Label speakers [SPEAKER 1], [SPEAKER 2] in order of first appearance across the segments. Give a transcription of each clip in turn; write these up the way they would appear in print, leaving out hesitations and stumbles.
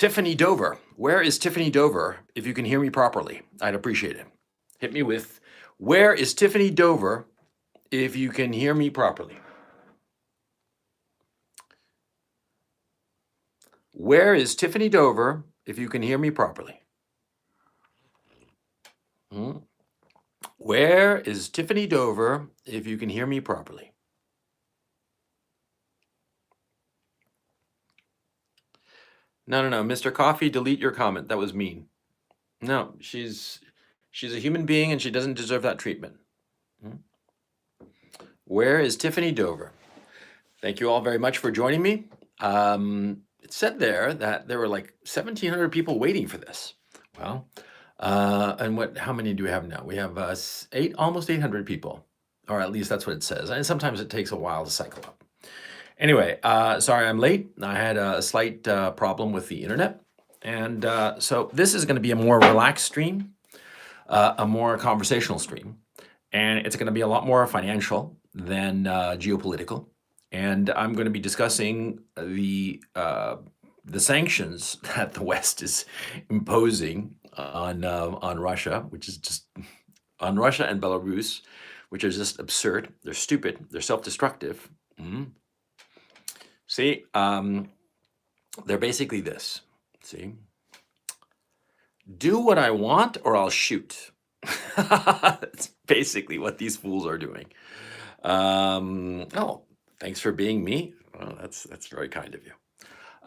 [SPEAKER 1] Tiffany Dover. Where is Tiffany Dover? If you can hear me properly, I'd appreciate it. Hit me with, where is Tiffany Dover? If you can hear me properly. Where is Tiffany Dover? If you can hear me properly. Where is Tiffany Dover? If you can hear me properly. No, Mr. Coffee, delete your comment. That was mean. No, she's a human being and she doesn't deserve that treatment. Where is Tiffany Dover? Thank you all very much for joining me. It said there that there were like 1,700 people waiting for this. Well, and how many do we have now? We have almost 800 people, or at least that's what it says. And sometimes it takes a while to cycle up. Anyway, sorry I'm late. I had a slight problem with the internet. And so this is going to be a more relaxed stream, a more conversational stream. And it's going to be a lot more financial than geopolitical. And I'm going to be discussing the sanctions that the West is imposing on Russia, which is just on Russia and Belarus, which are just absurd. They're stupid. They're self-destructive. See, they're basically this. See, do what I want or I'll shoot. That's basically what these fools are doing. Oh, thanks for being me. Well, that's very kind of you.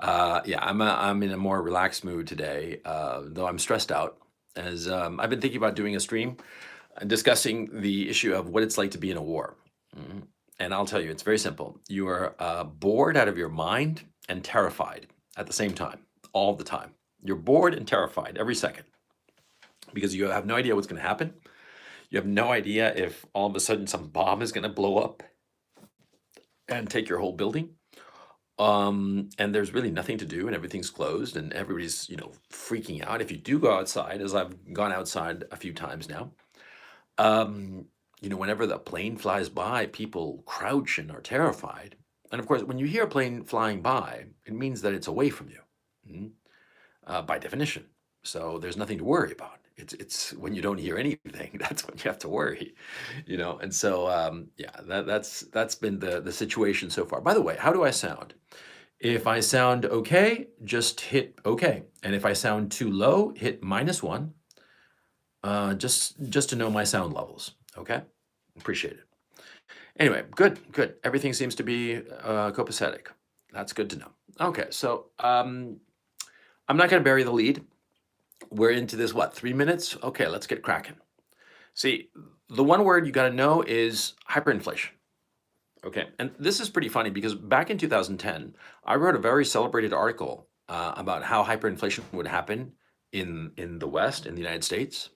[SPEAKER 1] Yeah, I'm in a more relaxed mood today, though I'm stressed out, as I've been thinking about doing a stream and discussing the issue of what it's like to be in a war. And I'll tell you, it's very simple. You are bored out of your mind and terrified at the same time, all the time. You're bored and terrified every second because you have no idea what's going to happen. You have no idea if all of a sudden some bomb is going to blow up and take your whole building. And there's really nothing to do and everything's closed and everybody's, freaking out. If you do go outside, as I've gone outside a few times now, whenever the plane flies by, people crouch and are terrified. And of course, when you hear a plane flying by, it means that it's away from you, by definition. So there's nothing to worry about. It's when you don't hear anything, that's when you have to worry, And so, yeah, that's been the situation so far. By the way, how do I sound? If I sound okay, just hit okay. And if I sound too low, hit -1, just to know my sound levels, okay? Appreciate it. Anyway, good. Everything seems to be copacetic. That's good to know. Okay, so I'm not going to bury the lead. We're into this, 3 minutes? Okay, let's get cracking. See, the one word you got to know is hyperinflation. Okay, and this is pretty funny because back in 2010, I wrote a very celebrated article about how hyperinflation would happen in the West, in the United States.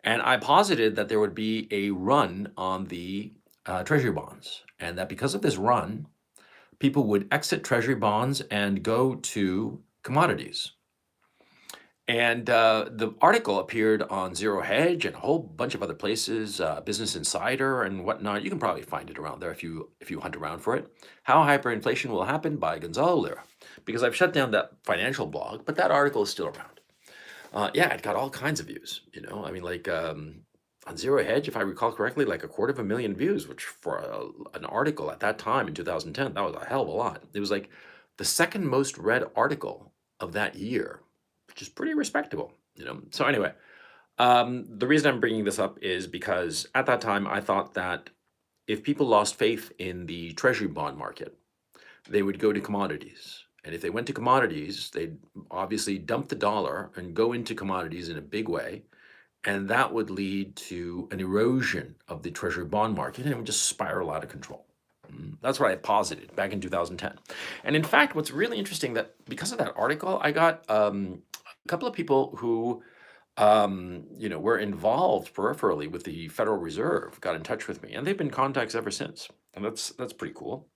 [SPEAKER 1] And I posited that there would be a run on the treasury bonds, and that because of this run, people would exit treasury bonds and go to commodities. And the article appeared on Zero Hedge and a whole bunch of other places, Business Insider and whatnot. You can probably find it around there if you hunt around for it. How Hyperinflation Will Happen by Gonzalo Lira. Because I've shut down that financial blog, but that article is still around. Yeah, it got all kinds of views. I mean, like on Zero Hedge, if I recall correctly, like 250,000 views, which for an article at that time in 2010, that was a hell of a lot. It was like the second most read article of that year, which is pretty respectable, So anyway, the reason I'm bringing this up is because at that time, I thought that if people lost faith in the treasury bond market, they would go to commodities. And if they went to commodities, they'd obviously dump the dollar and go into commodities in a big way. And that would lead to an erosion of the treasury bond market, and it would just spiral out of control. That's what I posited back in 2010. And in fact, what's really interesting that because of that article, I got a couple of people who, were involved peripherally with the Federal Reserve got in touch with me, and they've been contacts ever since. And that's pretty cool.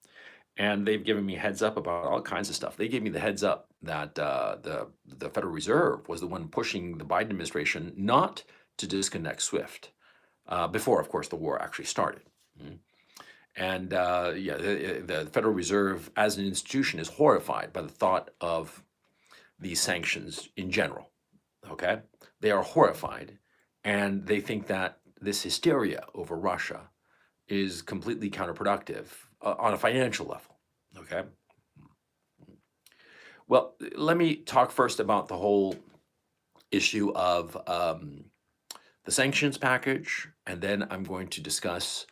[SPEAKER 1] And they've given me heads up about all kinds of stuff. They gave me the heads up that the Federal Reserve was the one pushing the Biden administration not to disconnect SWIFT before, of course, the war actually started. And yeah, the Federal Reserve as an institution is horrified by the thought of these sanctions in general. Okay? They are horrified, and they think that this hysteria over Russia is completely counterproductive on a financial level. Okay? Well, let me talk first about the whole issue of the sanctions package, and then I'm going to discuss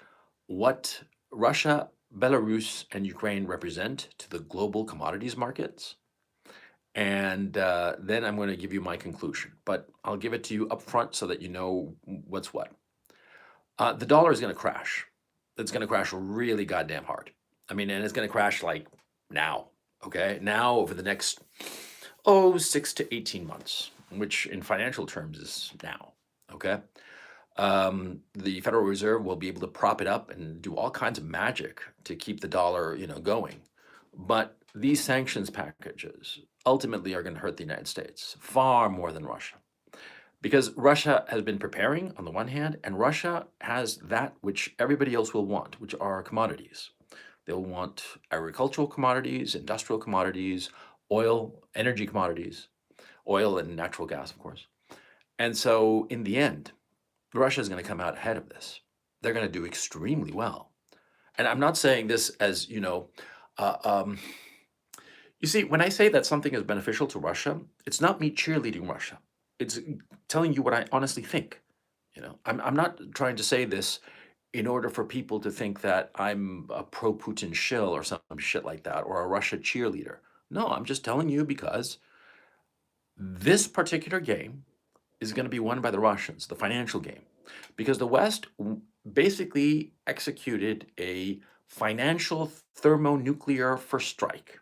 [SPEAKER 1] what Russia, Belarus, and Ukraine represent to the global commodities markets. And then I'm going to give you my conclusion, but I'll give it to you up front so that you know what's what. The dollar is going to crash. It's going to crash really goddamn hard. I mean, and it's going to crash like now, okay? Now over the next, 6 to 18 months, which in financial terms is now, okay? The Federal Reserve will be able to prop it up and do all kinds of magic to keep the dollar, going. But these sanctions packages ultimately are going to hurt the United States far more than Russia. Because Russia has been preparing on the one hand, and Russia has that which everybody else will want, which are commodities. They'll want agricultural commodities, industrial commodities, oil, energy commodities, oil and natural gas, of course. And so in the end, Russia is going to come out ahead of this. They're going to do extremely well. And I'm not saying this as, uh, um, you see, when I say that something is beneficial to Russia, it's not me cheerleading Russia. It's telling you what I honestly think. I'm not trying to say this in order for people to think that I'm a pro-Putin shill or some shit like that, or a Russia cheerleader. No, I'm just telling you because this particular game is going to be won by the Russians, the financial game, because the West basically executed a financial thermonuclear first strike.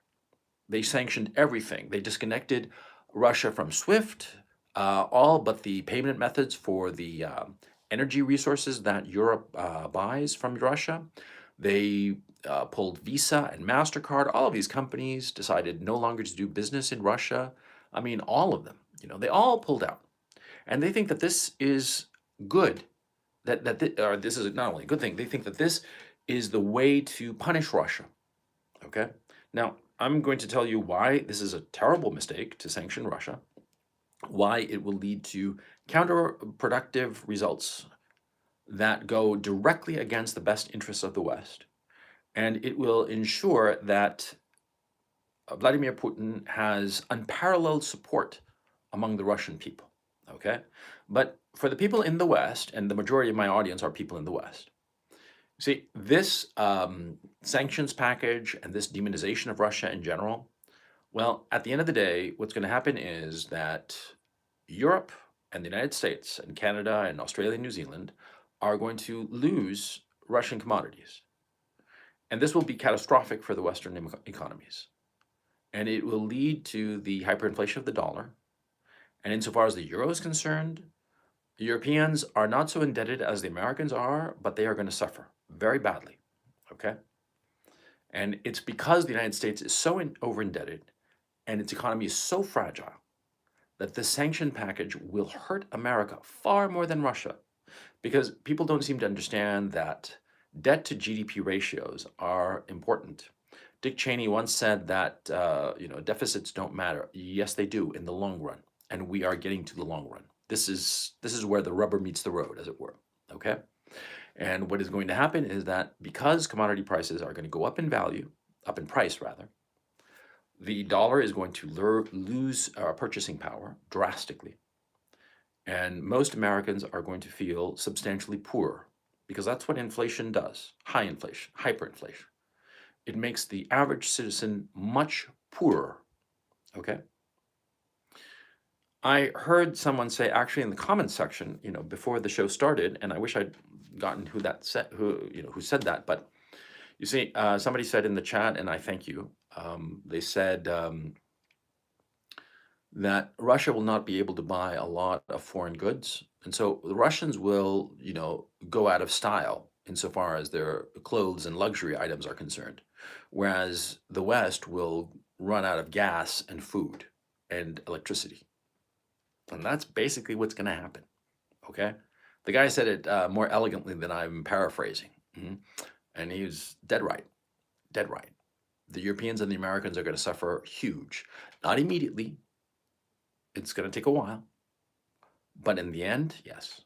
[SPEAKER 1] They sanctioned everything. They disconnected Russia from SWIFT, all but the payment methods for the energy resources that Europe buys from Russia. They pulled Visa and MasterCard. All of these companies decided no longer to do business in Russia. I mean, all of them. They all pulled out. And they think that this is good, or this is not only a good thing, they think that this is the way to punish Russia. Okay? Now, I'm going to tell you why this is a terrible mistake to sanction Russia, why it will lead to counterproductive results that go directly against the best interests of the West. And it will ensure that Vladimir Putin has unparalleled support among the Russian people. Okay? But for the people in the West, and the majority of my audience are people in the West, see, this sanctions package and this demonization of Russia in general, well, at the end of the day, what's going to happen is that Europe and the United States and Canada and Australia and New Zealand are going to lose Russian commodities. And this will be catastrophic for the Western economies. And it will lead to the hyperinflation of the dollar. And insofar as the euro is concerned, the Europeans are not so indebted as the Americans are, but they are going to suffer very badly. Okay? And it's because the United States is so over-indebted and its economy is so fragile that this sanction package will hurt America far more than Russia, because people don't seem to understand that debt to GDP ratios are important. Dick Cheney once said that deficits don't matter. Yes, they do in the long run, and we are getting to the long run. This is where the rubber meets the road, as it were. Okay, and what is going to happen is that because commodity prices are going to go up in value, up in price rather, the dollar is going to lose purchasing power drastically. And most Americans are going to feel substantially poorer, because that's what inflation does. High inflation, hyperinflation. It makes the average citizen much poorer. Okay? I heard someone say, actually in the comments section, before the show started, and I wish I'd gotten who said that, but you see, somebody said in the chat, and I thank you, they said that Russia will not be able to buy a lot of foreign goods. And so the Russians will, go out of style insofar as their clothes and luxury items are concerned, whereas the West will run out of gas and food and electricity. And that's basically what's going to happen. Okay? The guy said it more elegantly than I'm paraphrasing. And he was dead right. Dead right. The Europeans and the Americans are going to suffer huge. Not immediately, It's going to take a while, but in the end, yes.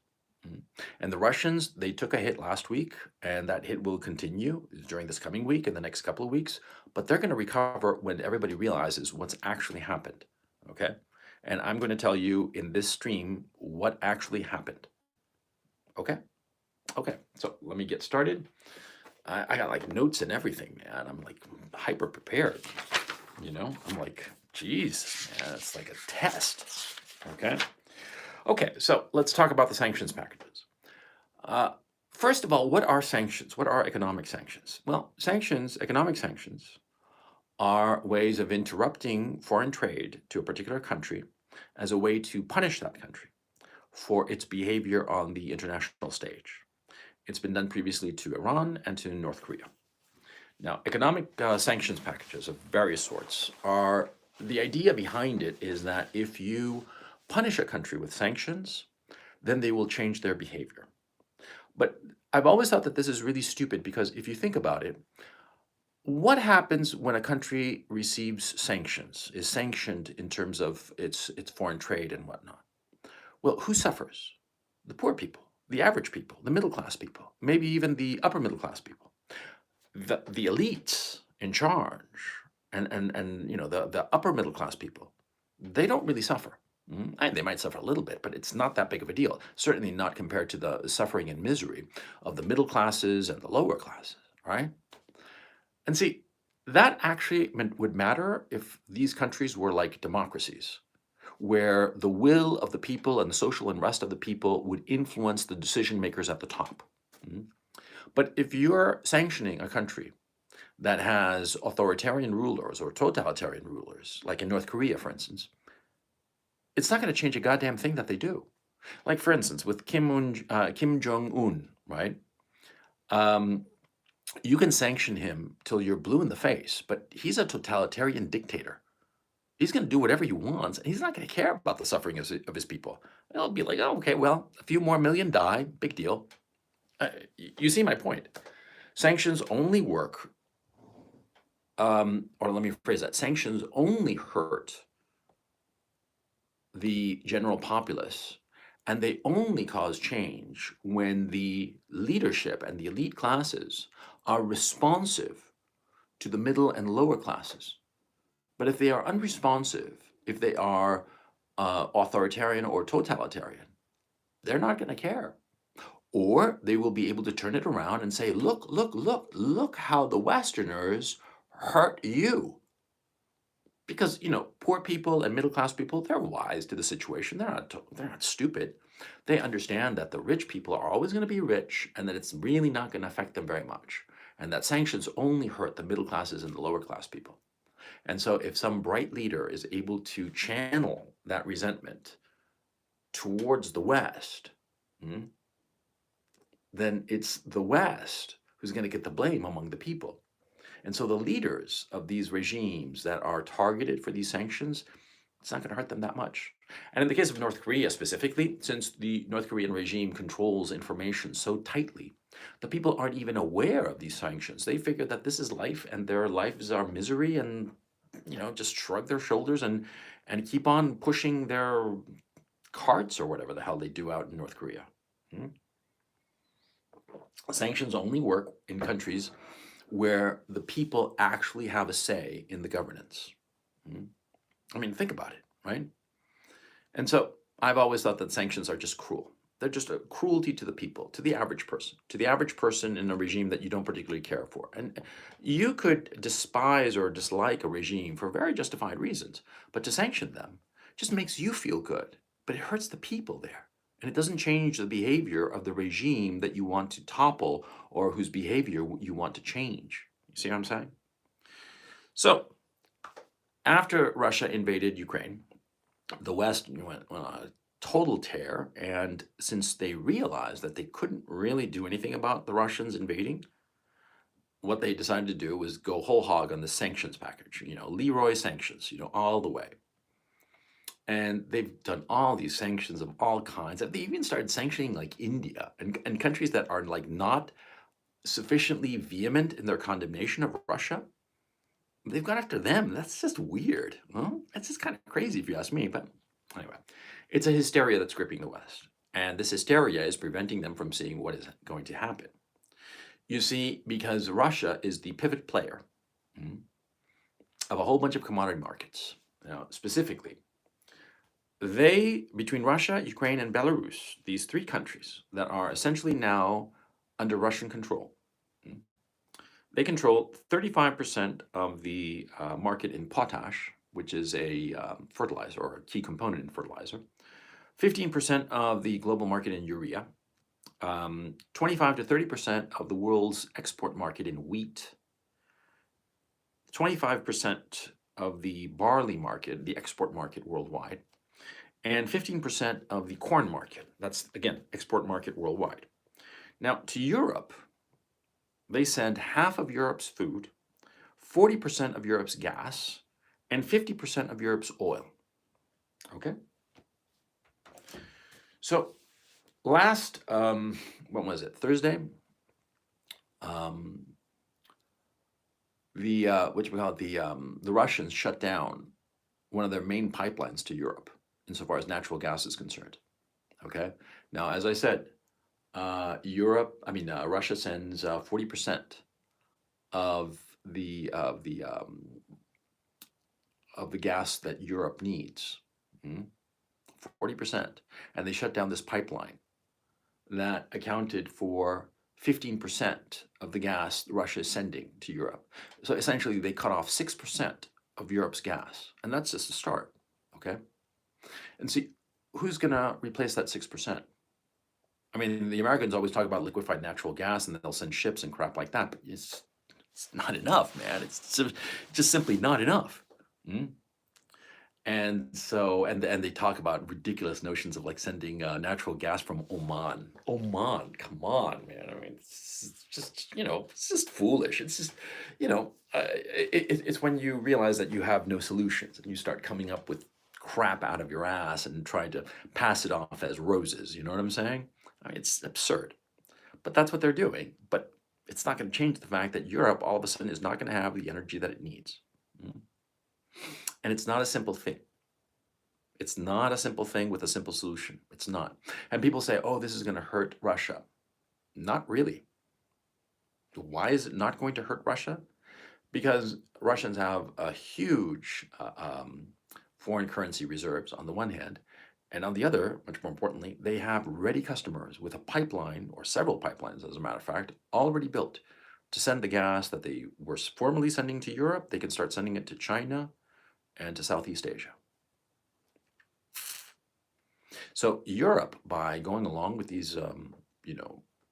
[SPEAKER 1] Mhm. And the Russians, they took a hit last week, and that hit will continue during this coming week and the next couple of weeks. But they're going to recover when everybody realizes what's actually happened. Okay. And I'm going to tell you in this stream what actually happened. Okay. Okay. So let me get started. I got like notes and everything, man. I'm like hyper prepared. I'm like, geez, man, it's like a test. Okay. Okay. So let's talk about the sanctions packages. Uh, First of all, what are sanctions? What are economic sanctions? Well, economic sanctions, are ways of interrupting foreign trade to a particular country as a way to punish that country for its behavior on the international stage. It's been done previously to Iran and to North Korea. Now, economic sanctions packages of various sorts are the idea behind it is that if you punish a country with sanctions, then they will change their behavior. But I've always thought that this is really stupid because if you think about it, what happens when a country receives sanctions, is sanctioned in terms of its foreign trade and whatnot? Well, who suffers? The poor people, the average people, the middle class people, maybe even the upper middle class people. The elites in charge and the upper middle class people, they don't really suffer. And they might suffer a little bit, but it's not that big of a deal. Certainly not compared to the suffering and misery of the middle classes and the lower classes, right? And see, that actually would matter if these countries were like democracies, where the will of the people and the social unrest of the people would influence the decision makers at the top. Mhm. But if you're sanctioning a country that has authoritarian rulers or totalitarian rulers, like in North Korea, for instance, it's not going to change a goddamn thing that they do. Like, for instance, with Kim Jong-un, right? Um, you can sanction him till you're blue in the face, but he's a totalitarian dictator. He's going to do whatever he wants, and he's not going to care about the suffering of his people. He'll be like, oh, okay, well, a few more million die, big deal. You see my point. Sanctions only work, or let me phrase that, sanctions only hurt the general populace, and they only cause change when the leadership and the elite classes are responsive to the middle and lower classes. But if they are unresponsive, if they are authoritarian or totalitarian, they're not going to care. Or they will be able to turn it around and say, look, look, look, look how the Westerners hurt you. Because, poor people and middle class people, they're wise to the situation. They're not stupid. They understand that the rich people are always going to be rich and that it's really not going to affect them very much. And that sanctions only hurt the middle classes and the lower class people. And so if some bright leader is able to channel that resentment towards the West, then it's the West who's going to get the blame among the people. And so the leaders of these regimes that are targeted for these sanctions, it's not going to hurt them that much. And in the case of North Korea specifically, since the North Korean regime controls information so tightly, the people aren't even aware of these sanctions. They figure that this is life and their lives are misery and, just shrug their shoulders and keep on pushing their carts or whatever the hell they do out in North Korea. Sanctions only work in countries where the people actually have a say in the governance. I mean, think about it, right? And so I've always thought that sanctions are just cruel. They're just a cruelty to the people, to the average person in a regime that you don't particularly care for. And you could despise or dislike a regime for very justified reasons, but to sanction them just makes you feel good, but it hurts the people there. And it doesn't change the behavior of the regime that you want to topple or whose behavior you want to change. You see what I'm saying? So, after Russia invaded Ukraine, the West went on a total tear. And since they realized that they couldn't really do anything about the Russians invading, what they decided to do was go whole hog on the sanctions package, Leroy sanctions, all the way. And they've done all these sanctions of all kinds. They even started sanctioning like India and countries that are like not sufficiently vehement in their condemnation of Russia. They've gone after them. That's just weird. Well, that's just kind of crazy if you ask me. But Anyway, it's a hysteria that's gripping the West. And this hysteria is preventing them from seeing what is going to happen. You see, because Russia is the pivot player of a whole bunch of commodity markets. Now, specifically, between Russia, Ukraine, and Belarus, these three countries that are essentially now under Russian control, they control 35% of the market in potash, which is a fertilizer or a key component in fertilizer, 15% of the global market in urea, 25 to 30% of the world's export market in wheat, 25% of the barley market, the export market worldwide, and 15% of the corn market. That's, again, export market worldwide. Now, to Europe, they send half of Europe's food, 40% of Europe's gas, and 50% of Europe's oil. Okay? So last, when was it? Thursday? The Russians shut down one of their main pipelines to Europe, insofar as natural gas is concerned. Okay? Now, as I said, Russia sends 40% of the gas that Europe needs. 40%. And they shut down this pipeline that accounted for 15% of the gas Russia is sending to Europe. So essentially, they cut off 6% of Europe's gas. And that's just a start. Okay? And see, who's going to replace that 6%? I mean, the Americans always talk about liquefied natural gas and they'll send ships and crap like that, but it's not enough, man. It's just simply not enough. And so, and they talk about ridiculous notions of like sending natural gas from Oman. Oman, come on, man. I mean, it's just, it's just foolish. It's just, it's when you realize that you have no solutions and you start coming up with crap out of your ass and try to pass it off as roses. You know what I'm saying? I mean, it's absurd. But that's what they're doing. But it's not going to change the fact that Europe all of a sudden is not going to have the energy that it needs. And it's not a simple thing. It's not a simple thing with a simple solution. It's not. And people say, oh, this is going to hurt Russia. Not really. Why is it not going to hurt Russia? Because Russians have a huge foreign currency reserves on the one hand, and on the other, much more importantly, they have ready customers with a pipeline, or several pipelines, as a matter of fact, already built to send the gas that they were formerly sending to Europe. They can start sending it to China and to Southeast Asia. So Europe, by going along with these,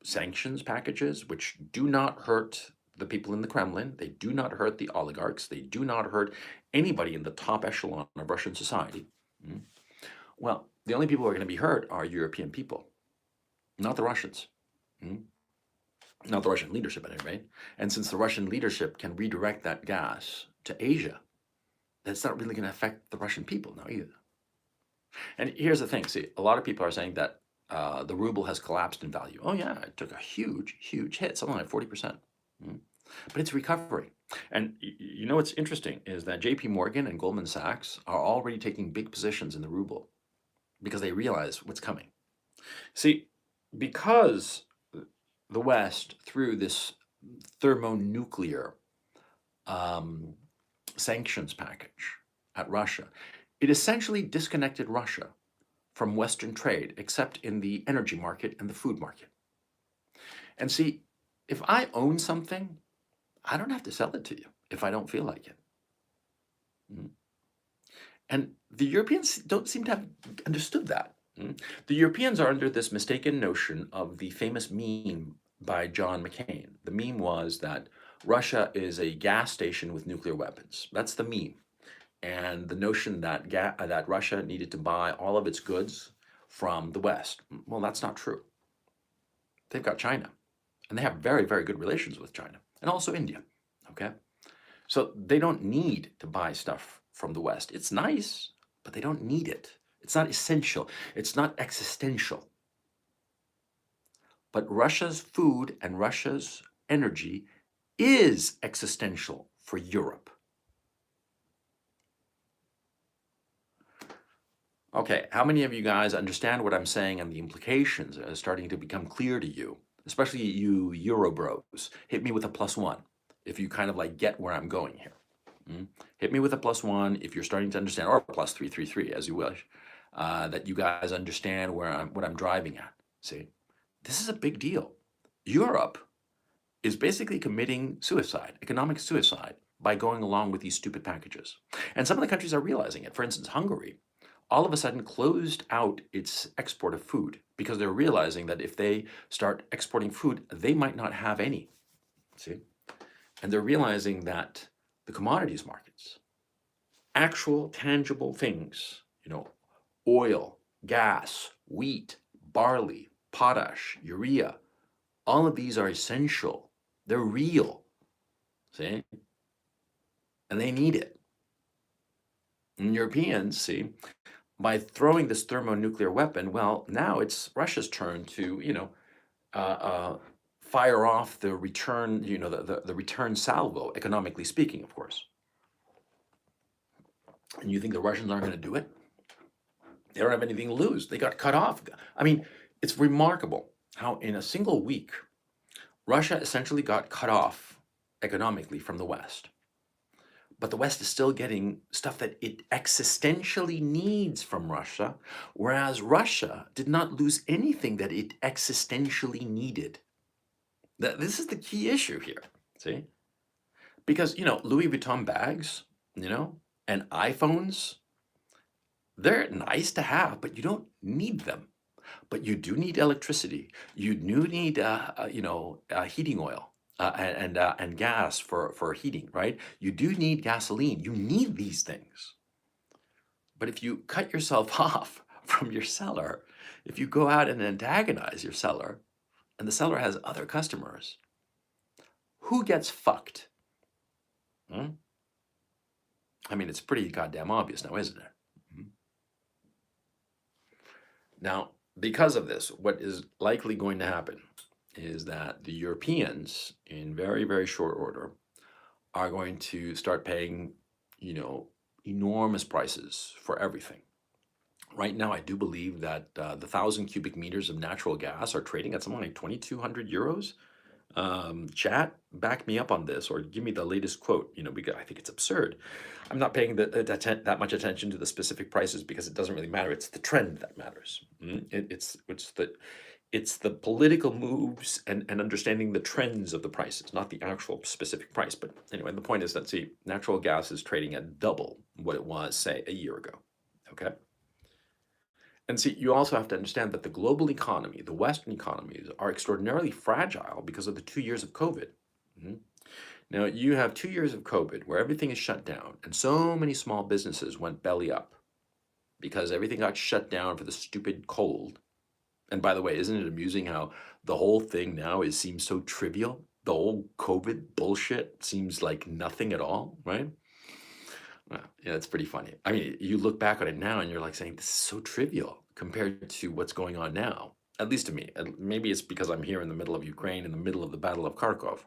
[SPEAKER 1] sanctions packages, which do not hurt the people in the Kremlin, they do not hurt the oligarchs, they do not hurt anybody in the top echelon of Russian society. Well, the only people who are going to be hurt are European people, not the Russians. Not the Russian leadership, at any rate. And since the Russian leadership can redirect that gas to Asia, that's not really going to affect the Russian people now either. And here's the thing. See, a lot of people are saying that the ruble has collapsed in value. Oh, yeah, it took a huge, huge hit, something like 40%. But it's recovering. And you know what's interesting is that JP Morgan and Goldman Sachs are already taking big positions in the ruble because they realize what's coming. See, because the West, through this thermonuclear sanctions package at Russia, it essentially disconnected Russia from Western trade, except in the energy market and the food market. And see, if I own something, I don't have to sell it to you if I don't feel like it. And the Europeans don't seem to have understood that. The Europeans are under this mistaken notion of the famous meme by John McCain. The meme was that Russia is a gas station with nuclear weapons. That's the meme. And the notion that that Russia needed to buy all of its goods from the West. Well, that's not true. They've got China, and they have very, very good relations with China, and also India, okay? So they don't need to buy stuff from the West. It's nice, but they don't need it. It's not essential. It's not existential. But Russia's food and Russia's energy is existential for Europe. Okay, how many of you guys understand what I'm saying and the implications are starting to become clear to you, especially you Euro bros? Hit me with a +1 if you kind of like get where I'm going here. Hit me with a +1 if you're starting to understand, or +333 as you wish, that you guys understand what I'm driving at. See, this is a big deal. Europe is basically committing suicide, economic suicide, by going along with these stupid packages. And some of the countries are realizing it. For instance, Hungary all of a sudden closed out its export of food because they're realizing that if they start exporting food, they might not have any. See? And they're realizing that the commodities markets, actual tangible things, oil, gas, wheat, barley, potash, urea, all of these are essential. They're real. See? And they need it. And Europeans, see, by throwing this thermonuclear weapon, well, now it's Russia's turn to, uh, uh, fire off the return, the return salvo, economically speaking, of course. And you think the Russians aren't going to do it? They don't have anything to lose. They got cut off. I mean, it's remarkable how in a single week, Russia essentially got cut off economically from the West. But the West is still getting stuff that it existentially needs from Russia, whereas Russia did not lose anything that it existentially needed. This is the key issue here, see? Because, Louis Vuitton bags, and iPhones, they're nice to have, but you don't need them. But you do need electricity. You do need, heating oil and gas for heating, right? You do need gasoline. You need these things. But if you cut yourself off from your seller, if you go out and antagonize your seller, and the seller has other customers, who gets fucked? Hmm? I mean, it's pretty goddamn obvious now, isn't it? Mhm. Now, because of this, what is likely going to happen is that the Europeans, in very, very short order, are going to start paying, enormous prices for everything. Right now, I do believe that the 1,000 cubic meters of natural gas are trading at something like 2,200 euros. Chat, back me up on this, or give me the latest quote. Because I think it's absurd. I'm not paying that much attention to the specific prices because it doesn't really matter. It's the trend that matters. It's the political moves and understanding the trends of the prices, not the actual specific price. But anyway, the point is that, see, natural gas is trading at double what it was, say, a year ago. Okay. And see, you also have to understand that the global economy, the Western economies, are extraordinarily fragile because of the 2 years of COVID. Mhm. Now, you have 2 years of COVID where everything is shut down, and so many small businesses went belly up because everything got shut down for the stupid cold. And by the way, isn't it amusing how the whole thing now seems so trivial? The whole COVID bullshit seems like nothing at all, right? Well, yeah, it's pretty funny. I mean, you look back on it now and you're like saying, this is so trivial compared to what's going on now, at least to me. And maybe it's because I'm here in the middle of Ukraine, in the middle of the Battle of Kharkov.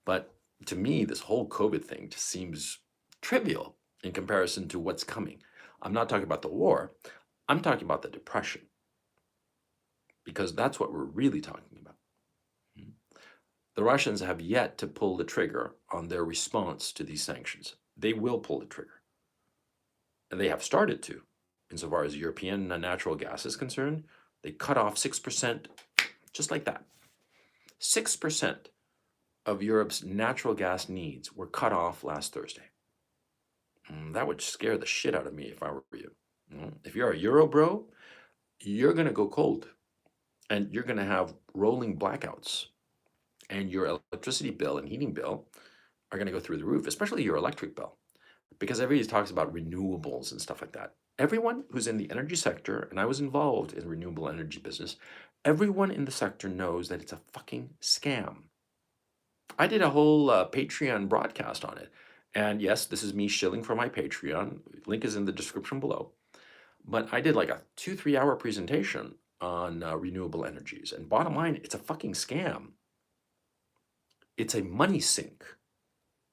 [SPEAKER 1] But to me, this whole COVID thing just seems trivial in comparison to what's coming. I'm not talking about the war, I'm talking about the depression, because that's what we're really talking about. Mhm. The Russians have yet to pull the trigger on their response to these sanctions. They will pull the trigger. And they have started to, insofar as European natural gas is concerned. They cut off 6%, just like that. 6% of Europe's natural gas needs were cut off last Thursday. That would scare the shit out of me if I were you. If you're a Euro bro, you're going to go cold. And you're going to have rolling blackouts. And your electricity bill and heating bill are going to go through the roof, especially your electric bill. Because everybody talks about renewables and stuff like that. Everyone who's in the energy sector, and I was involved in renewable energy business, everyone in the sector knows that it's a fucking scam. I did a whole Patreon broadcast on it. And yes, this is me shilling for my Patreon. Link is in the description below. But I did like a 2-3 hour presentation on renewable energies. And bottom line, it's a fucking scam. It's a money sink.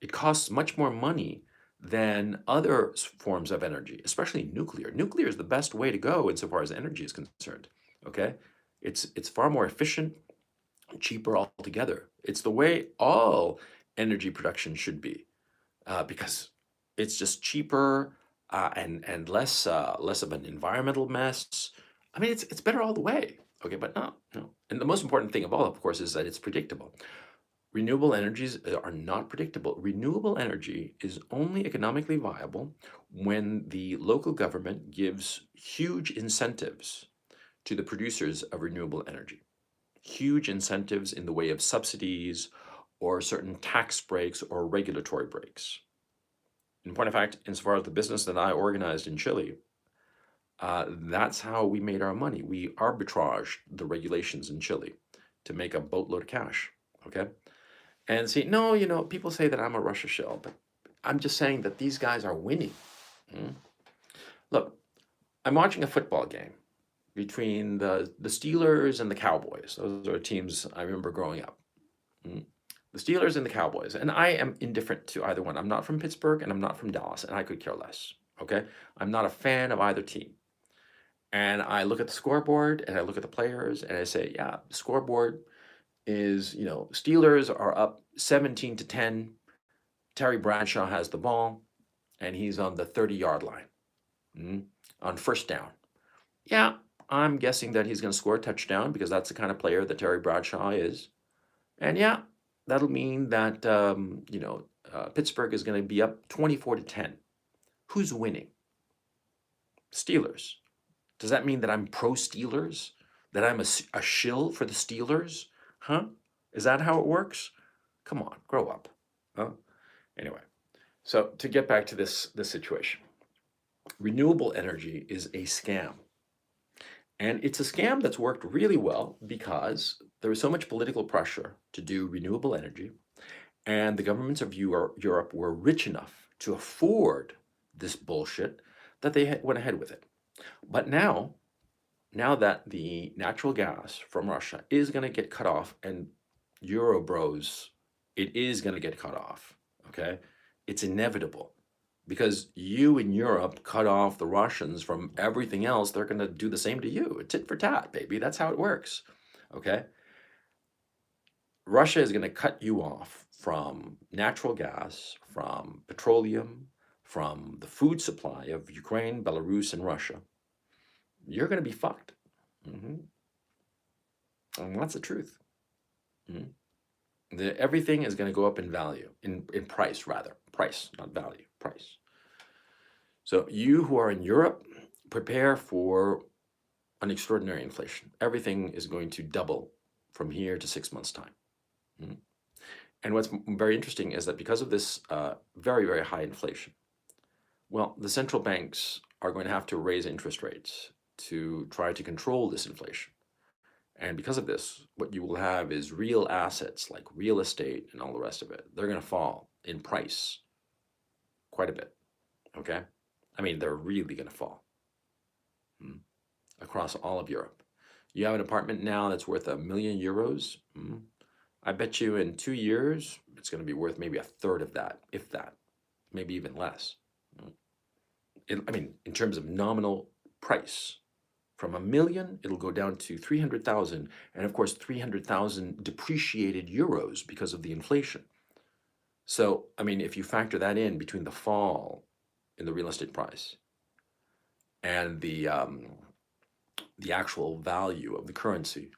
[SPEAKER 1] It costs much more money than other forms of energy, especially nuclear. Nuclear is the best way to go insofar as energy is concerned. Okay, it's far more efficient, cheaper altogether. It's the way all energy production should be, because it's just cheaper, and less of an environmental mess. I mean, it's better all the way. Okay, but no, no. And the most important thing of all, of course, is that it's predictable. Renewable energies are not predictable. Renewable energy is only economically viable when the local government gives huge incentives to the producers of renewable energy. Huge incentives in the way of subsidies or certain tax breaks or regulatory breaks. In point of fact, insofar as the business that I organized in Chile, that's how we made our money. We arbitraged the regulations in Chile to make a boatload of cash. Okay. And see, no, people say that I'm a Russia shell, but I'm just saying that these guys are winning. Mm. Look, I'm watching a football game between the Steelers and the Cowboys. Those are teams I remember growing up. Mm. The Steelers and the Cowboys. And I am indifferent to either one. I'm not from Pittsburgh and I'm not from Dallas, and I could care less. Okay? I'm not a fan of either team. And I look at the scoreboard and I look at the players and I say, yeah, the scoreboard is, Steelers are up 17-10. Terry Bradshaw has the ball and he's on the 30-yard line, on first down. Yeah, I'm guessing that he's going to score a touchdown because that's the kind of player that Terry Bradshaw is. And yeah, that'll mean that, Pittsburgh is going to be up 24-10. Who's winning? Steelers. Does that mean that I'm pro Steelers? That I'm a shill for the Steelers? Huh? Is that how it works? Come on, grow up. Huh? Anyway, so to get back to this situation, renewable energy is a scam. And it's a scam that's worked really well because there was so much political pressure to do renewable energy, and the governments of Europe were rich enough to afford this bullshit that they went ahead with it. But now that the natural gas from Russia is going to get cut off, and Euro bros, it is going to get cut off, okay? It's inevitable because you in Europe cut off the Russians from everything else. They're going to do the same to you. It's tit for tat, baby. That's how it works, okay? Russia is going to cut you off from natural gas, from petroleum, from the food supply of Ukraine, Belarus, and Russia. You're going to be fucked. And that's the truth. Everything is going to go up in value, in price rather. Price, not value, price. So you who are in Europe, prepare for an extraordinary inflation. Everything is going to double from here to 6 months' time. And what's very interesting is that because of this very, very high inflation, well, the central banks are going to have to raise interest rates to try to control this inflation. And because of this, what you will have is real assets like real estate and all the rest of it. They're going to fall in price quite a bit, okay? I mean, they're really going to fall across all of Europe. You have an apartment now that's worth €1 million. I bet you in 2 years, it's going to be worth maybe a third of that, if that, maybe even less. I mean, in terms of nominal price, from $1 million, it'll go down to 300,000, and of course 300,000 depreciated euros because of the inflation. So, I mean, if you factor that in between the fall in the real estate price and the actual value of the currency,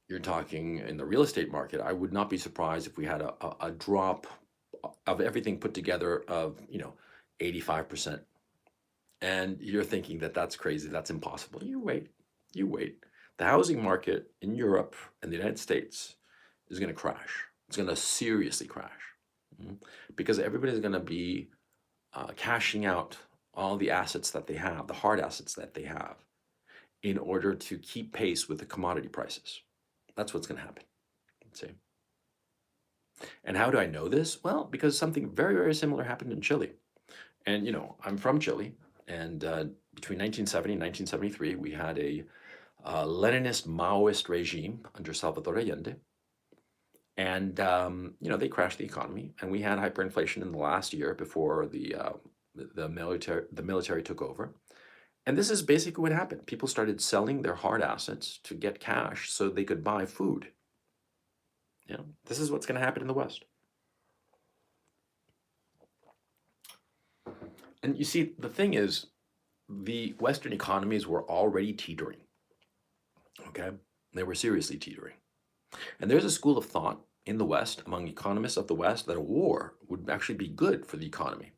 [SPEAKER 1] you're talking in the real estate market, I would not be surprised if we had a drop of everything put together of, 85%. And you're thinking that that's crazy, that's impossible. You wait. The housing market in Europe and the United States is going to crash. It's going to seriously crash because everybody's going to be cashing out all the assets that they have, the hard assets that they have, in order to keep pace with the commodity prices. That's what's going to happen. See? And how do I know this? Well, because something very, very similar happened in Chile. And, I'm from Chile. And between 1970 and 1973, we had a Leninist Maoist regime under Salvador Allende. And they crashed the economy, and we had hyperinflation in the last year before the military took over. And this is basically what happened. People started selling their hard assets to get cash so they could buy food. This is what's going to happen in the West. And you see, the thing is, the Western economies were already teetering. Okay, they were seriously teetering. And there's a school of thought in the West, among economists of the West, that a war would actually be good for the economy.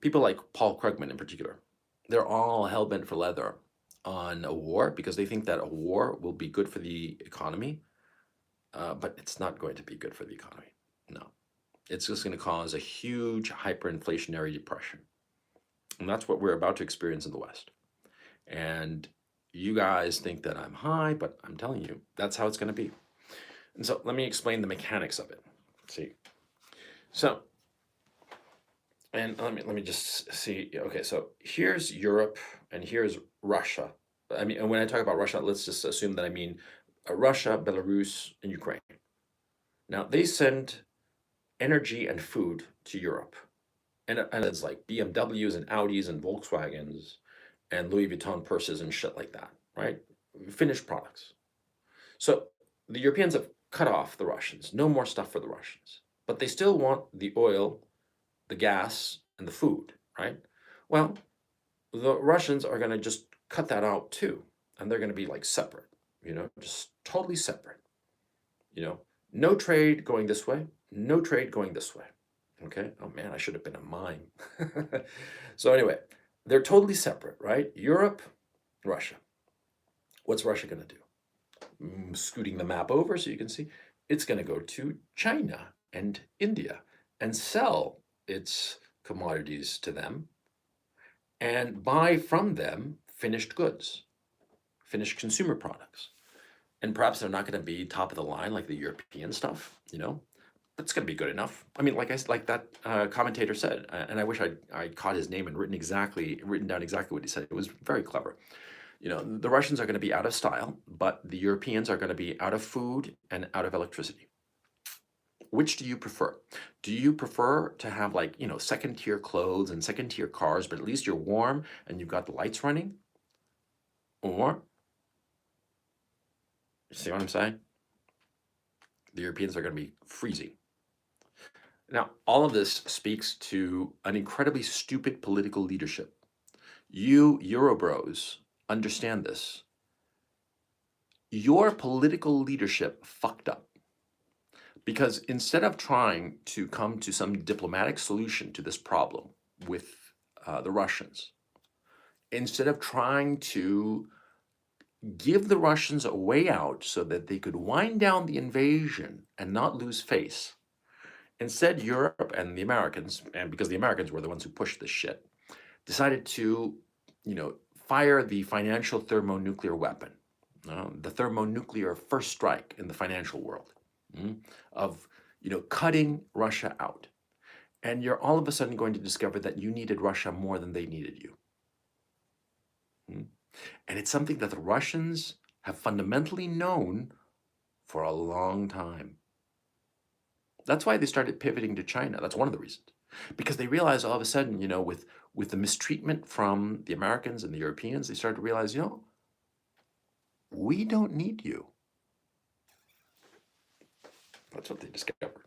[SPEAKER 1] People like Paul Krugman in particular, they're all hell-bent for leather on a war because they think that a war will be good for the economy, but it's not going to be good for the economy. No, it's just going to cause a huge hyperinflationary depression. And that's what we're about to experience in the West. And you guys think that I'm high, but I'm telling you, that's how it's going to be. And so let me explain the mechanics of it. See, so, and let me just see. Okay, so here's Europe and here's Russia. I mean, and when I talk about Russia, let's just assume that I mean Russia, Belarus, and Ukraine. Now they send energy and food to Europe, and it's like BMWs and Audis and Volkswagens and Louis Vuitton purses and shit like that, right? Finished products. So the Europeans have cut off the Russians. No more stuff for the Russians. But they still want the oil, the gas, and the food, right? Well, the Russians are going to just cut that out too. And they're going to be like separate, just totally separate. No trade going this way, no trade going this way. Okay. Oh man, I should have been a mime. So anyway, they're totally separate, right? Europe, Russia. What's Russia going to do? Scooting the map over so you can see, it's going to go to China and India and sell its commodities to them and buy from them finished goods, finished consumer products. And perhaps they're not going to be top of the line like the European stuff, but it's going to be good enough. I mean, like that commentator said, and I wish I caught his name and written down exactly what he said. It was very clever. The Russians are going to be out of style, but the Europeans are going to be out of food and out of electricity. Which do you prefer? Do you prefer to have second tier clothes and second tier cars, but at least you're warm and you've got the lights running? Or, you see what I'm saying? The Europeans are going to be freezing. Now, all of this speaks to an incredibly stupid political leadership. You Eurobros understand this. Your political leadership fucked up. Because instead of trying to come to some diplomatic solution to this problem with the Russians, instead of trying to give the Russians a way out so that they could wind down the invasion and not lose face, instead Europe and the Americans, and because the Americans were the ones who pushed this shit, decided to, fire the financial thermonuclear weapon, the thermonuclear first strike in the financial world. Of cutting Russia out. And you're all of a sudden going to discover that you needed Russia more than they needed you. And it's something that the Russians have fundamentally known for a long time. That's why they started pivoting to China. That's one of the reasons. Because they realized all of a sudden, with the mistreatment from the Americans and the Europeans, they started to realize, we don't need you. That's what they discovered.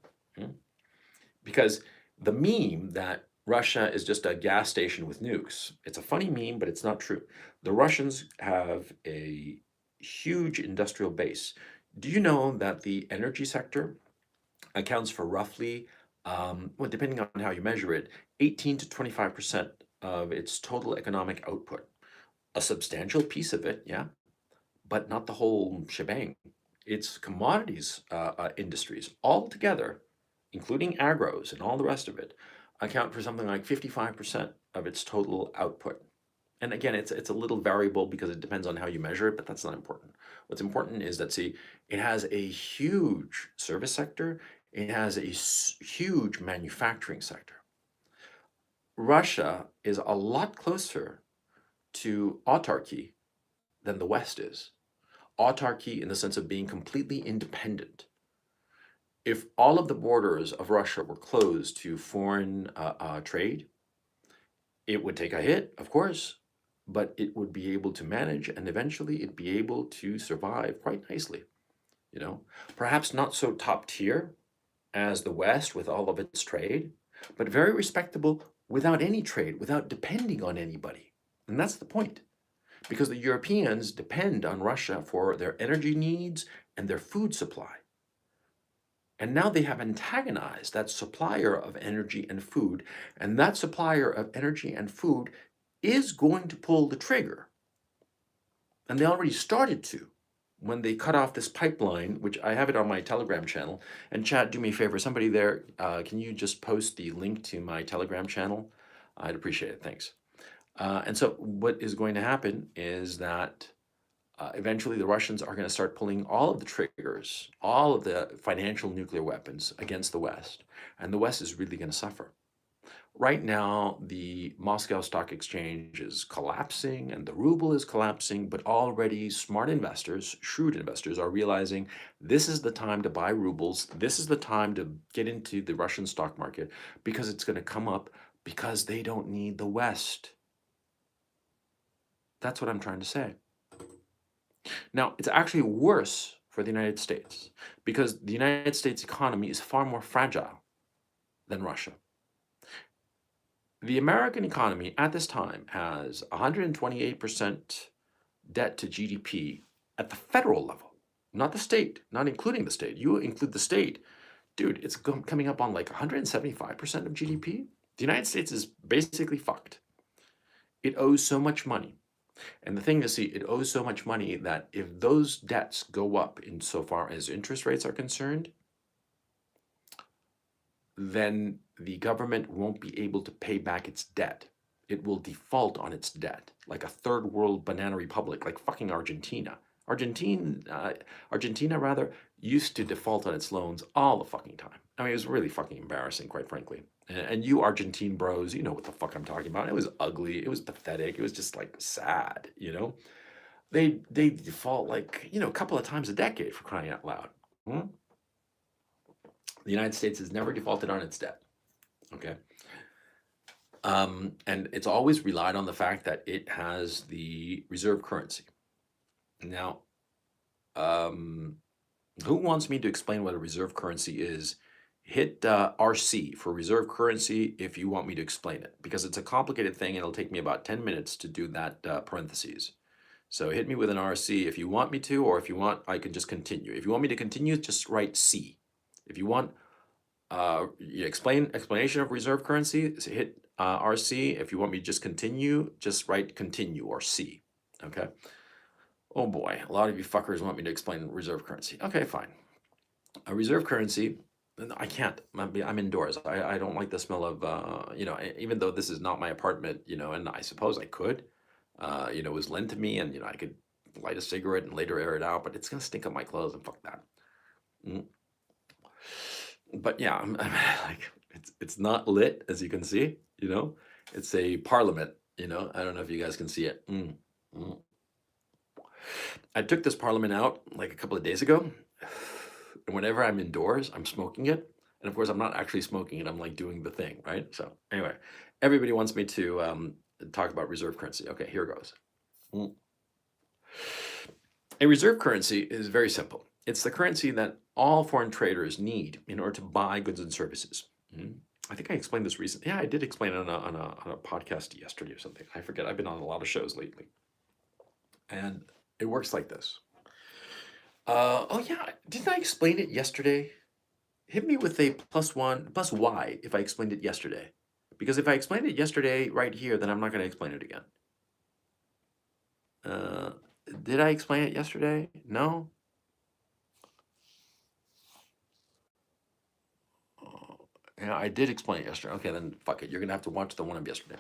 [SPEAKER 1] Because the meme that Russia is just a gas station with nukes, it's a funny meme, but it's not true. The Russians have a huge industrial base. Do you know that the energy sector accounts for roughly, depending on how you measure it, 18 to 25% of its total economic output? A substantial piece of it, yeah, but not the whole shebang. It's commodities industries altogether, including agros and all the rest of it, account for something like 55% of its total output. And again, it's a little variable because it depends on how you measure it, but that's not important. What's important is that, see, it has a huge service sector. It has a huge manufacturing sector. Russia is a lot closer to autarky than the West is. Autarky in the sense of being completely independent. If all of the borders of Russia were closed to foreign trade, it would take a hit, of course, but it would be able to manage and eventually it'd be able to survive quite nicely, you know? Perhaps not so top tier as the West with all of its trade, but very respectable without any trade, without depending on anybody. And that's the point, because the Europeans depend on Russia for their energy needs and their food supply. And now they have antagonized that supplier of energy and food, and that supplier of energy and food is going to pull the trigger. And they already started to when they cut off this pipeline, which I have it on my Telegram channel. And Chad, do me a favor, somebody there, can you just post the link to my Telegram channel? I'd appreciate it, thanks. And so what is going to happen is that eventually the Russians are going to start pulling all of the triggers, all of the financial nuclear weapons against the West. And the West is really going to suffer. Right now, the Moscow Stock Exchange is collapsing and the ruble is collapsing, but already smart investors, shrewd investors, are realizing this is the time to buy rubles. This is the time to get into the Russian stock market because it's going to come up because they don't need the West. That's what I'm trying to say. Now, it's actually worse for the United States because the United States economy is far more fragile than Russia. The American economy at this time has 128% debt to GDP at the federal level, not the state, not including the state. You include the state, dude, it's coming up on like 175% of GDP. The United States is basically fucked. It owes so much money. And the thing to see, it owes so much money that if those debts go up insofar as interest rates are concerned, then the government won't be able to pay back its debt. It will default on its debt, like a third world banana republic, like fucking Argentina. Argentina rather, used to default on its loans all the fucking time. I mean, it was really fucking embarrassing, quite frankly. And you Argentine bros, you know what the fuck I'm talking about. It was ugly. It was pathetic. It was just like sad, you know? They default like, you know, a couple of times a decade, for crying out loud. Hmm? The United States has never defaulted on its debt, okay? And it's always relied on the fact that it has the reserve currency. Now, who wants me to explain what a reserve currency is? Hit RC for reserve currency if you want me to explain it, because it's a complicated thing and it'll take me about 10 minutes to do that parentheses. So hit me with an RC if you want me to, or if you want, I can just continue. If you want me to continue, just write C. If you want explanation of reserve currency, hit RC. If you want me to just continue, just write continue or C. Okay. Oh boy, a lot of you fuckers want me to explain reserve currency. Okay, fine. A reserve currency, I can't. I'm indoors. I don't like the smell of, you know, even though this is not my apartment, you know, and I suppose I could, you know, it was lent to me and, you know, I could light a cigarette and later air it out, but it's going to stink up my clothes and fuck that. Mm. But yeah, I'm like, it's not lit, as you can see, you know, it's a parliament, you know, I don't know if you guys can see it. I took this parliament out like a couple of days ago, and whenever I'm indoors, I'm smoking it. And of course, I'm not actually smoking it. I'm like doing the thing, right? So anyway, everybody wants me to talk about reserve currency. Okay, here goes. Mm. A reserve currency is very simple. It's the currency that all foreign traders need in order to buy goods and services. I think I explained this recently. Yeah, I did explain it on a podcast yesterday or something. I forget. I've been on a lot of shows lately. And it works like this. Oh yeah, didn't I explain it yesterday? Hit me with a +1, plus Y if I explained it yesterday. Because if I explained it yesterday right here, then I'm not going to explain it again. Did I explain it yesterday? No? Yeah, I did explain it yesterday. Okay, then fuck it. You're going to have to watch the one of yesterday.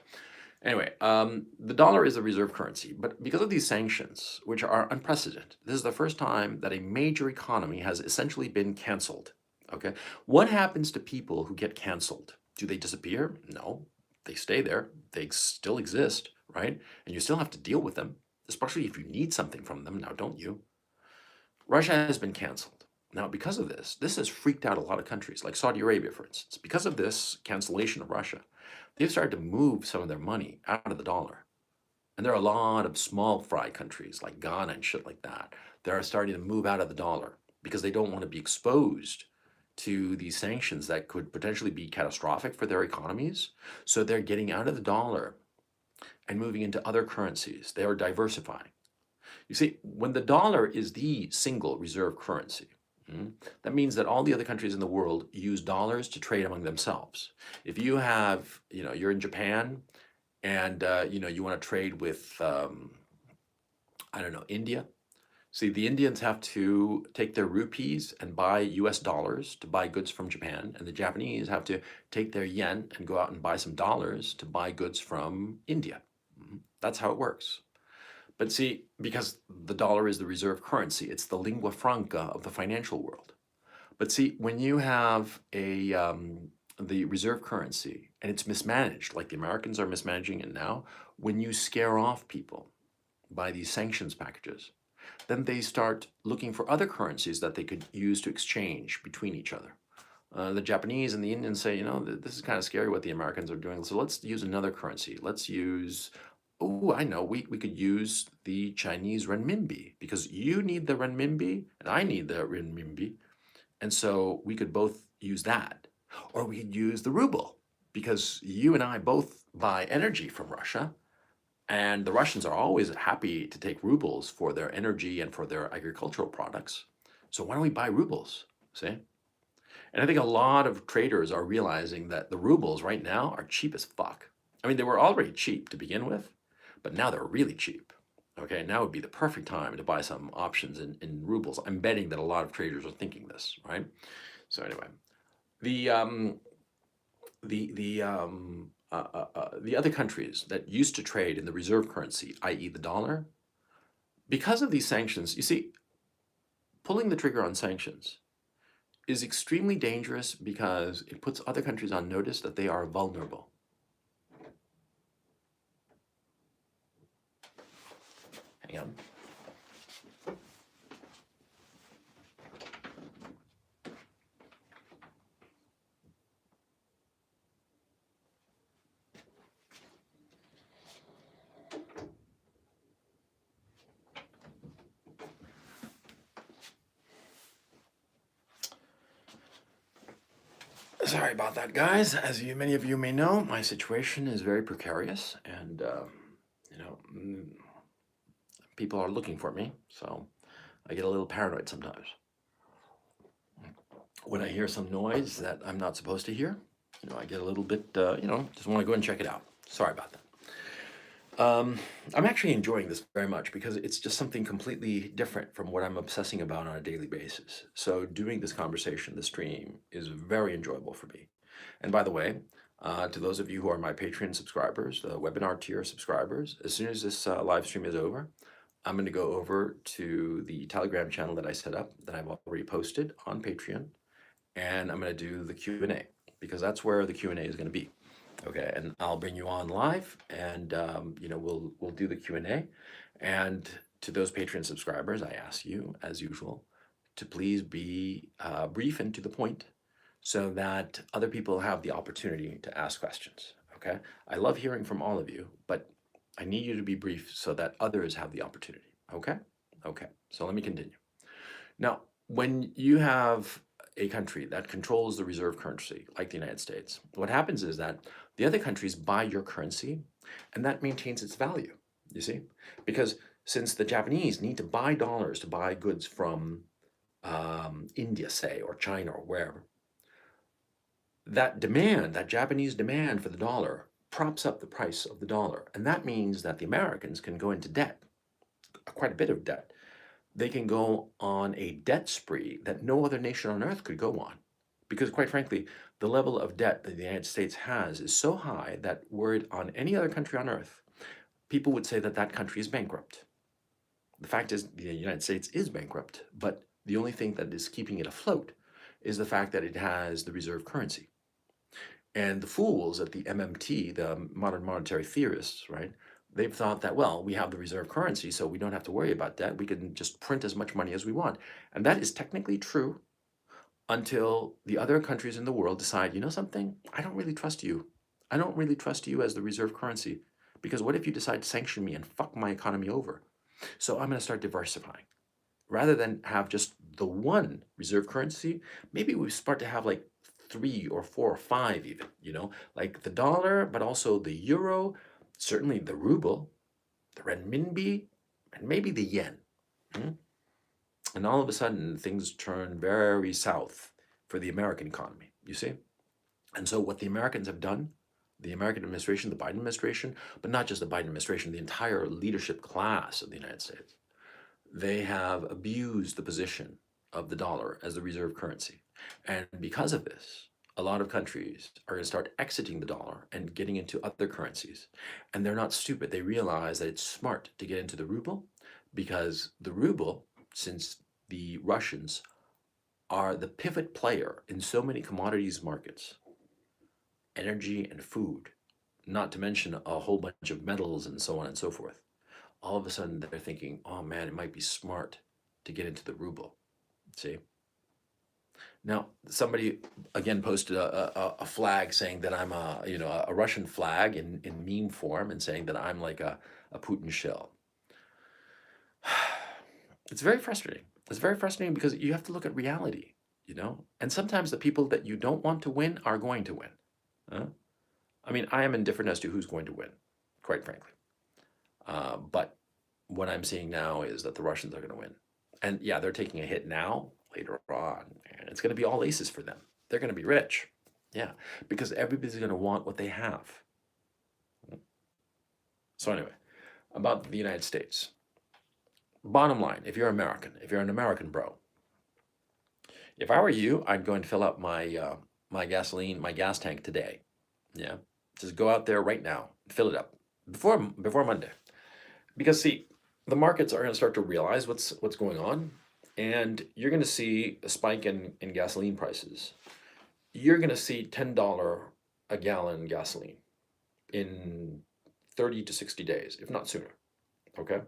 [SPEAKER 1] Anyway, the dollar is a reserve currency, but because of these sanctions, which are unprecedented, this is the first time that a major economy has essentially been canceled. Okay, what happens to people who get canceled? Do they disappear? No, they stay there. They still exist, right? And you still have to deal with them, especially if you need something from them. Now, don't you? Russia has been canceled. Now, because of this has freaked out a lot of countries, like Saudi Arabia, for instance. Because of this cancellation of Russia, they've started to move some of their money out of the dollar. And there are a lot of small fry countries like Ghana and shit like that that are starting to move out of the dollar because they don't want to be exposed to these sanctions that could potentially be catastrophic for their economies. So they're getting out of the dollar and moving into other currencies. They are diversifying. You see, when the dollar is the single reserve currency, that means that all the other countries in the world use dollars to trade among themselves. If you have, you're in Japan and you want to trade with, I don't know, India. See, the Indians have to take their rupees and buy US dollars to buy goods from Japan, and the Japanese have to take their yen and go out and buy some dollars to buy goods from India. That's how it works. But see, because the dollar is the reserve currency, it's the lingua franca of the financial world. But see, when you have the reserve currency and it's mismanaged, like the Americans are mismanaging it now, when you scare off people by these sanctions packages, then they start looking for other currencies that they could use to exchange between each other. The Japanese and the Indians say, this is kind of scary what the Americans are doing, so let's use another currency. Let's use, oh, I know, we could use the Chinese renminbi because you need the renminbi and I need the renminbi. And so we could both use that. Or we could use the ruble because you and I both buy energy from Russia. And the Russians are always happy to take rubles for their energy and for their agricultural products. So why don't we buy rubles? See? And I think a lot of traders are realizing that the rubles right now are cheap as fuck. I mean, they were already cheap to begin with, but now they're really cheap. Okay, now would be the perfect time to buy some options in rubles. I'm betting that a lot of traders are thinking this, right? So anyway, the the other countries that used to trade in the reserve currency, i.e. the dollar, because of these sanctions, you see, pulling the trigger on sanctions is extremely dangerous because it puts other countries on notice that they are vulnerable. Hang on. Sorry about that, guys. As many of you may know, my situation is very precarious, and people are looking for me, so I get a little paranoid sometimes. When I hear some noise that I'm not supposed to hear, I get a little bit, just want to go and check it out. Sorry about that. I'm actually enjoying this very much because it's just something completely different from what I'm obsessing about on a daily basis. So doing this conversation, this stream, is very enjoyable for me. And by the way, to those of you who are my Patreon subscribers, the webinar tier subscribers, as soon as this live stream is over, I'm going to go over to the Telegram channel that I set up that I've already posted on Patreon, and I'm going to do the Q&A because that's where the Q&A is going to be. Okay, and I'll bring you on live, and we'll do the Q&A. And to those Patreon subscribers, I ask you, as usual, to please be brief and to the point, so that other people have the opportunity to ask questions. Okay, I love hearing from all of you, but I need you to be brief so that others have the opportunity. Okay, okay. So let me continue. Now, when you have a country that controls the reserve currency, like the United States, what happens is that the other countries buy your currency, and that maintains its value, you see? Because since the Japanese need to buy dollars to buy goods from India, say, or China, or wherever, that demand, that Japanese demand for the dollar, props up the price of the dollar. And that means that the Americans can go into debt, quite a bit of debt. They can go on a debt spree that no other nation on earth could go on. Because quite frankly, the level of debt that the United States has is so high that were it on any other country on earth, people would say that that country is bankrupt. The fact is, the United States is bankrupt, but the only thing that is keeping it afloat is the fact that it has the reserve currency. And the fools at the MMT, the modern monetary theorists, right, they've thought that, well, we have the reserve currency, so we don't have to worry about debt. We can just print as much money as we want. And that is technically true until the other countries in the world decide, you know something, I don't really trust you. I don't really trust you as the reserve currency. Because what if you decide to sanction me and fuck my economy over? So I'm going to start diversifying. Rather than have just the one reserve currency, maybe we start to have like three or four or five even, like the dollar, but also the euro, certainly the ruble, the renminbi, and maybe the yen. Hmm? And all of a sudden, things turn very south for the American economy, you see? And so, what the Americans have done, the American administration, the Biden administration, but not just the Biden administration, the entire leadership class of the United States, they have abused the position of the dollar as the reserve currency. And because of this, a lot of countries are going to start exiting the dollar and getting into other currencies. And they're not stupid. They realize that it's smart to get into the ruble because the ruble, since the Russians are the pivot player in so many commodities markets, energy and food, not to mention a whole bunch of metals and so on and so forth. All of a sudden they're thinking, oh man, it might be smart to get into the ruble. See? Now, somebody again posted a flag saying that I'm a Russian flag in meme form and saying that I'm like a Putin shell. It's very frustrating. It's very frustrating because you have to look at reality, and sometimes the people that you don't want to win are going to win. Huh? I mean, I am indifferent as to who's going to win, quite frankly. But what I'm seeing now is that the Russians are going to win. And yeah, they're taking a hit now, later on, and it's going to be all aces for them. They're going to be rich. Yeah, because everybody's going to want what they have. So anyway, about the United States. Bottom line, if you're American, if you're an American bro, if I were you, I'd go and fill up my gasoline, my gas tank today. Yeah, just go out there right now, fill it up before Monday. Because see, the markets are going to start to realize what's going on, and you're going to see a spike in gasoline prices. You're going to see $10 a gallon gasoline in 30 to 60 days, if not sooner. Okay,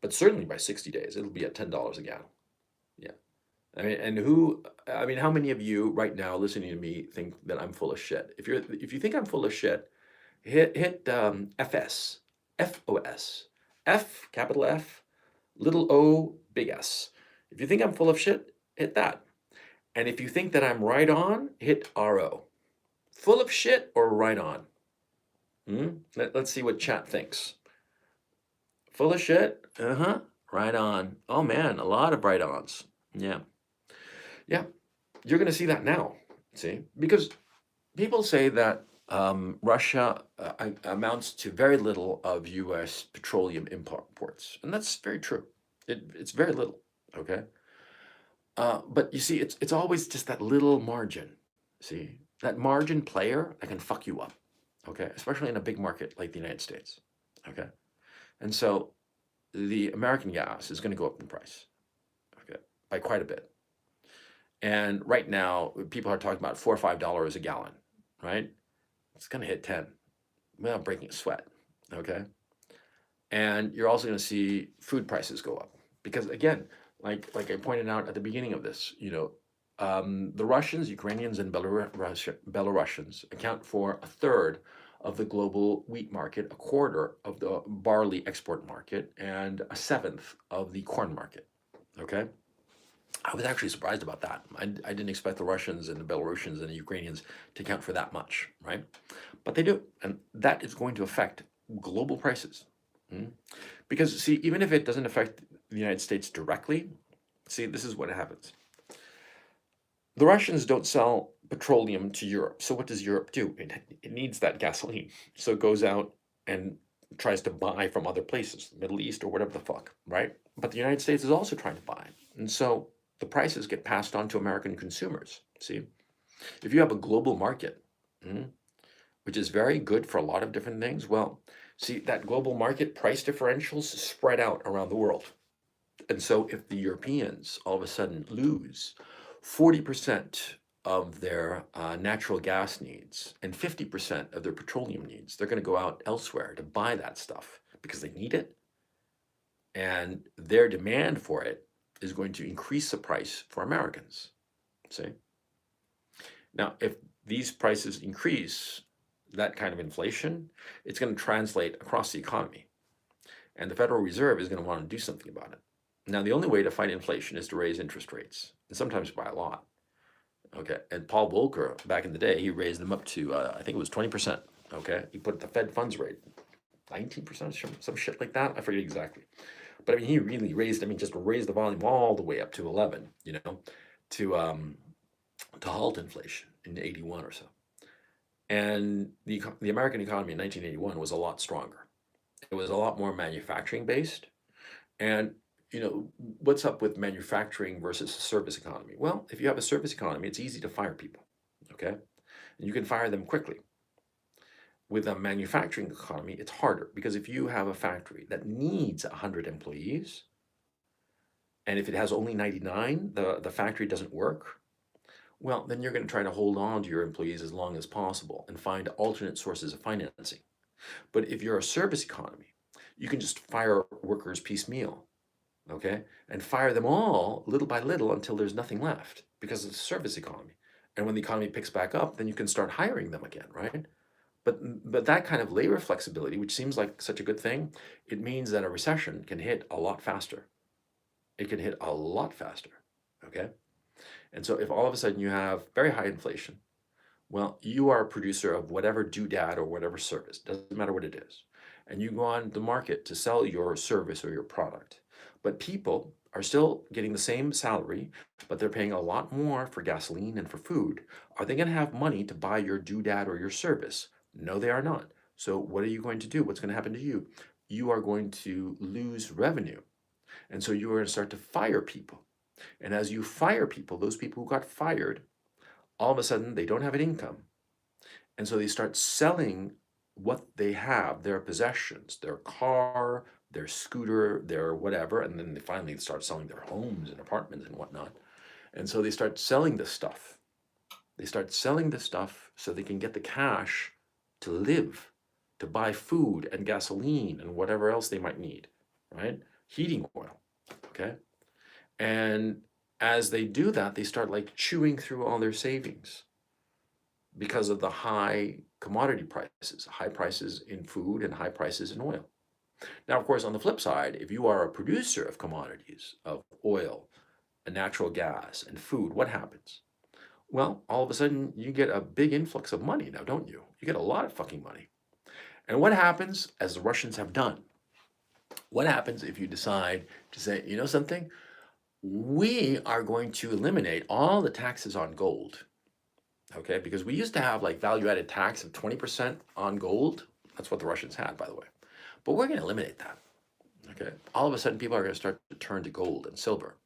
[SPEAKER 1] but certainly by 60 days, it'll be at $10 a gallon. Yeah, I mean, how many of you right now listening to me think that I'm full of shit? If you think I'm full of shit, hit FS, FOS. F, capital F, little o, big S. If you think I'm full of shit, hit that. And if you think that I'm right on, hit RO. Full of shit or right on? Let's see what chat thinks. Full of shit? Uh-huh. Right on. Oh man, a lot of right ons. Yeah. Yeah. You're going to see that now. See? Because people say that Russia amounts to very little of U.S. petroleum imports, and that's very true. It's very little, okay? But you see, it's always just that little margin. See, that margin player that can fuck you up, okay? Especially in a big market like the United States, okay? And so the American gas is going to go up in price, okay, by quite a bit. And right now, people are talking about $4 or $5 a gallon, right? It's going to hit 10 without breaking a sweat, okay? And you're also going to see food prices go up because, again, like I pointed out at the beginning of this, the Russians, Ukrainians, and Belarusians account for a third of the global wheat market, a quarter of the barley export market, and a seventh of the corn market, okay? I was actually surprised about that. I didn't expect the Russians and the Belarusians and the Ukrainians to account for that much, right? But they do, and that is going to affect global prices. Because, see, even if it doesn't affect the United States directly, see, this is what happens. The Russians don't sell petroleum to Europe. So what does Europe do? It needs that gasoline. So it goes out and tries to buy from other places, the Middle East or whatever the fuck, right? But the United States is also trying to buy. And so the prices get passed on to American consumers. See, if you have a global market, which is very good for a lot of different things, well, see, that global market price differentials spread out around the world. And so if the Europeans all of a sudden lose 40% of their natural gas needs and 50% of their petroleum needs, they're going to go out elsewhere to buy that stuff because they need it, and their demand for it is going to increase the price for Americans. See? Now, if these prices increase, that kind of inflation, it's going to translate across the economy. And the Federal Reserve is going to want to do something about it. Now, the only way to fight inflation is to raise interest rates, and sometimes by a lot. Okay, and Paul Volcker, back in the day, he raised them up to, I think it was 20%. Okay, he put the Fed funds rate 19%, some shit like that. I forget exactly. But I mean, he really raised, I mean, just raised the volume all the way up to 11, to halt inflation in 81 or so. And the American economy in 1981 was a lot stronger. It was a lot more manufacturing based. And what's up with manufacturing versus a service economy? Well, if you have a service economy, it's easy to fire people, okay? And you can fire them quickly. With a manufacturing economy, it's harder because if you have a factory that needs 100 employees, and if it has only 99, the factory doesn't work, well, then you're going to try to hold on to your employees as long as possible and find alternate sources of financing. But if you're a service economy, you can just fire workers piecemeal, okay? And fire them all little by little until there's nothing left because it's a service economy. And when the economy picks back up, then you can start hiring them again, right? But that kind of labor flexibility, which seems like such a good thing, it means that a recession can hit a lot faster. It can hit a lot faster, okay? And so if all of a sudden you have very high inflation, well, you are a producer of whatever doodad or whatever service, doesn't matter what it is. And you go on the market to sell your service or your product. But people are still getting the same salary, but they're paying a lot more for gasoline and for food. Are they going to have money to buy your doodad or your service? No, they are not. So what are you going to do? What's going to happen to you? You are going to lose revenue. And so you are going to start to fire people. And as you fire people, those people who got fired, all of a sudden they don't have an income. And so they start selling what they have, their possessions, their car, their scooter, their whatever, and then they finally start selling their homes and apartments and whatnot. And so they start selling this stuff. They start selling this stuff so they can get the cash to live, to buy food and gasoline and whatever else they might need, right? Heating oil, okay? And as they do that, they start like chewing through all their savings because of the high commodity prices, high prices in food and high prices in oil. Now, of course, on the flip side, if you are a producer of commodities, of oil and natural gas and food, what happens? Well, all of a sudden you get a big influx of money now, don't you? You get a lot of fucking money. And what happens, as the Russians have done? What happens if you decide to say, you know something? We are going to eliminate all the taxes on gold, okay? Because we used to have like value-added tax of 20% on gold. That's what the Russians had, by the way. But we're going to eliminate that, okay? All of a sudden, people are going to start to turn to gold and silver,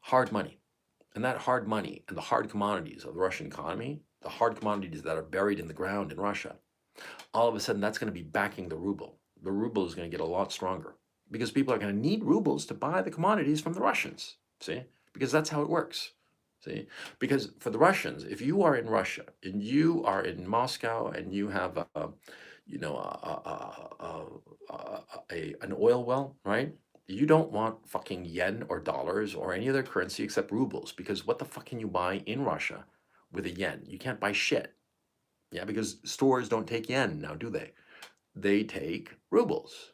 [SPEAKER 1] hard money. And that hard money and the hard commodities of the Russian economy, the hard commodities that are buried in the ground in Russia, all of a sudden that's going to be backing the ruble. The ruble is going to get a lot stronger because people are going to need rubles to buy the commodities from the Russians, see? Because that's how it works, see? Because for the Russians, if you are in Russia and you are in Moscow and you have an oil well, right? You don't want fucking yen or dollars or any other currency except rubles, because what the fuck can you buy in Russia with a yen? You can't buy shit. Yeah, because stores don't take yen now, do they? They take rubles.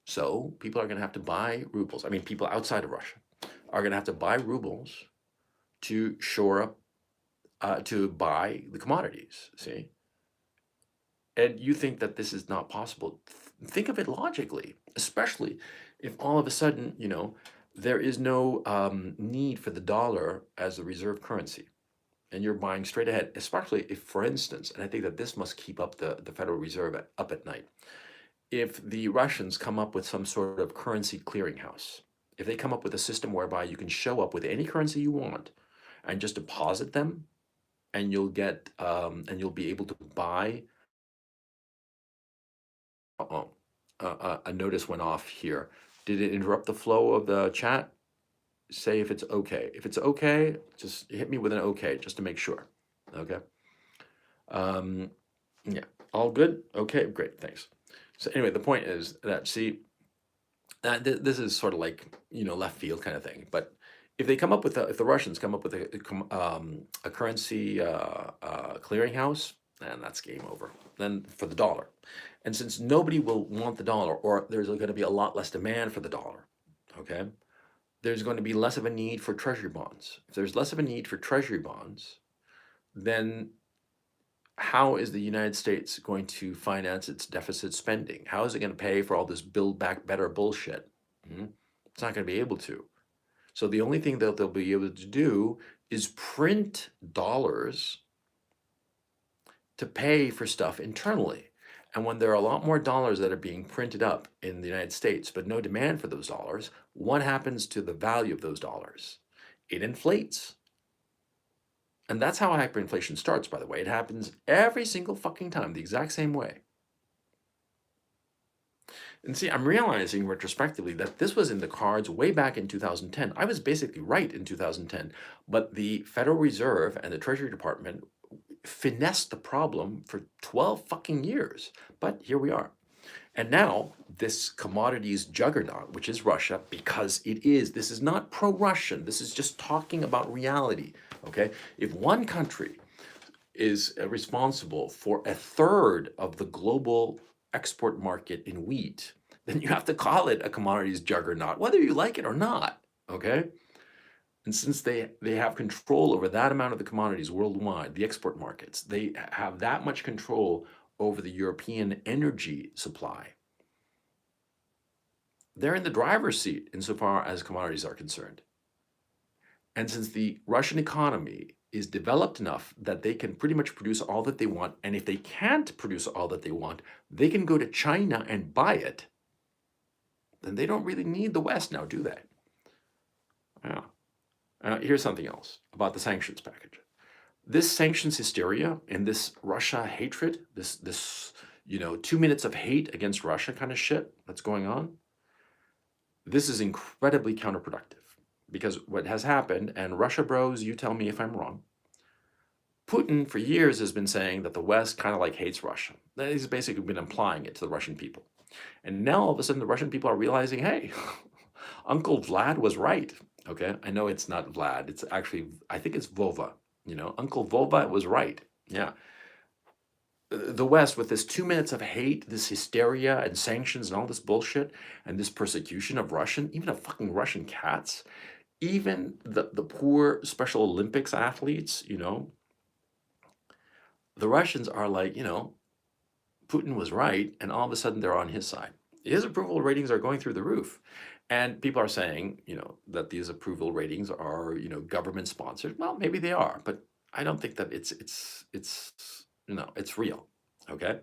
[SPEAKER 1] So people are going to have to buy rubles. I mean, people outside of Russia are going to have to buy rubles to shore up, to buy the commodities, see? And you think that this is not possible. Think of it logically, especially if all of a sudden, there is no need for the dollar as the reserve currency and you're buying straight ahead, especially if, for instance, and I think that this must keep up the Federal Reserve up at night, if the Russians come up with some sort of currency clearinghouse, if they come up with a system whereby you can show up with any currency you want and just deposit them and you'll get, and you'll be able to buy. Uh-oh. A notice went off here. Did it interrupt the flow of the chat? Say if it's okay. If it's okay, just hit me with an okay, just to make sure. Okay. Yeah. All good? Okay, great. Thanks. So anyway, the point is that, see, this is sort of like, left field kind of thing. But if they come up with if the Russians come up with a currency clearinghouse, then that's game over. Then for the dollar, and since nobody will want the dollar, or there's going to be a lot less demand for the dollar, okay, there's going to be less of a need for treasury bonds. If there's less of a need for treasury bonds, then how is the United States going to finance its deficit spending? How is it going to pay for all this build back better bullshit? Mhm. It's not going to be able to. So the only thing that they'll be able to do is print dollars to pay for stuff internally. And when there are a lot more dollars that are being printed up in the United States, but no demand for those dollars, what happens to the value of those dollars? It inflates. And that's how hyperinflation starts, by the way. It happens every single fucking time, the exact same way. And see, I'm realizing retrospectively that this was in the cards way back in 2010. I was basically right in 2010, but the Federal Reserve and the Treasury Department finessed the problem for 12 fucking years. But here we are. And now this commodities juggernaut, which is Russia, because this is not pro-Russian. This is just talking about reality, okay? If one country is responsible for a third of the global export market in wheat, then you have to call it a commodities juggernaut, whether you like it or not, okay? And since they have control over that amount of the commodities worldwide, the export markets, they have that much control over the European energy supply. They're in the driver's seat insofar as commodities are concerned. And since the Russian economy is developed enough that they can pretty much produce all that they want, and if they can't produce all that they want, they can go to China and buy it, then they don't really need the West now, do they? Yeah. Here's something else about the sanctions package. This sanctions hysteria and this Russia hatred, this 2 minutes of hate against Russia kind of shit that's going on, this is incredibly counterproductive. Because what has happened, and Russia bros, you tell me if I'm wrong, Putin for years has been saying that the West kind of like hates Russia. He's basically been implying it to the Russian people. And now all of a sudden the Russian people are realizing, hey, Uncle Vlad was right. Okay, I know it's not Vlad. It's actually, I think it's Vova. Uncle Vova was right. Yeah. The West, with this 2 minutes of hate, this hysteria and sanctions and all this bullshit, and this persecution of Russian, even of fucking Russian cats, even the poor Special Olympics athletes, the Russians are like, Putin was right, and all of a sudden they're on his side. His approval ratings are going through the roof. And people are saying, that these approval ratings are, government sponsored. Well, maybe they are, but I don't think that it's real. Okay?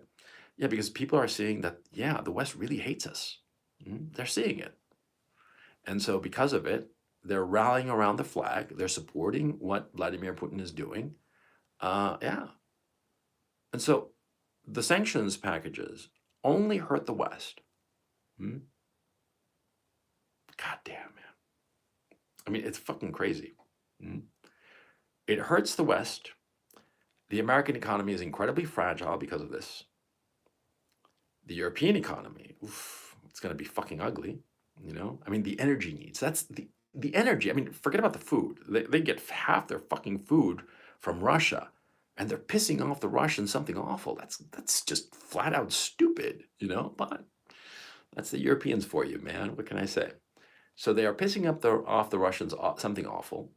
[SPEAKER 1] Yeah, because people are seeing that, yeah, the West really hates us. They're seeing it. And so because of it, they're rallying around the flag. They're supporting what Vladimir Putin is doing. Yeah. And so the sanctions packages only hurt the West. God damn, man. I mean, it's fucking crazy. It hurts the West. The American economy is incredibly fragile because of this. The European economy, it's going to be fucking ugly. I mean, the energy needs. That's the energy. I mean, forget about the food. They get half their fucking food from Russia, and they're pissing off the Russians something awful. That's just flat out stupid, But that's the Europeans for you, man. What can I say? So they are pissing off the Russians something awful.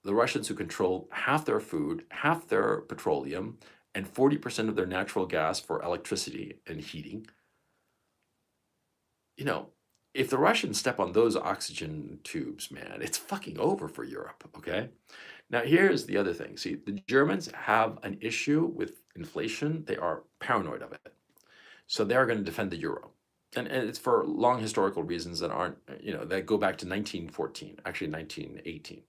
[SPEAKER 1] The Russians who control half their food, half their petroleum, and 40% of their natural gas for electricity and heating. If the Russians step on those oxygen tubes, man, it's fucking over for Europe, okay? Now, here's the other thing. See, the Germans have an issue with inflation. They are paranoid of it. So they're going to defend the euro. And it's for long historical reasons that aren't, that go back to 1914, actually 1918.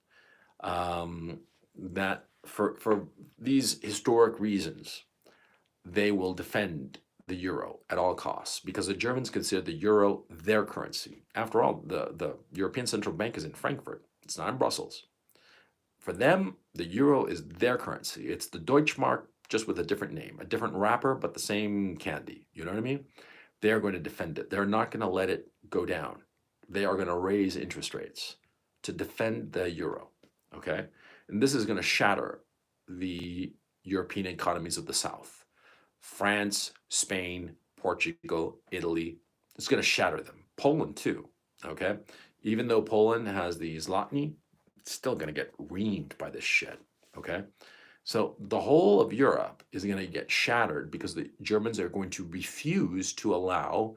[SPEAKER 1] That for these historic reasons, they will defend the euro at all costs because the Germans consider the euro their currency. After all, the European Central Bank is in Frankfurt. It's not in Brussels. For them, the euro is their currency. It's the Deutschmark, just with a different name, a different wrapper, but the same candy. You know what I mean? they're going to defend it. They're not going to let it go down. They are going to raise interest rates to defend the euro. Okay. And this is going to shatter the European economies of the South. France, Spain, Portugal, Italy. It's going to shatter them. Poland too. Okay. Even though Poland has the zloty, it's still going to get reamed by this shit. Okay. So the whole of Europe is going to get shattered because the Germans are going to refuse to allow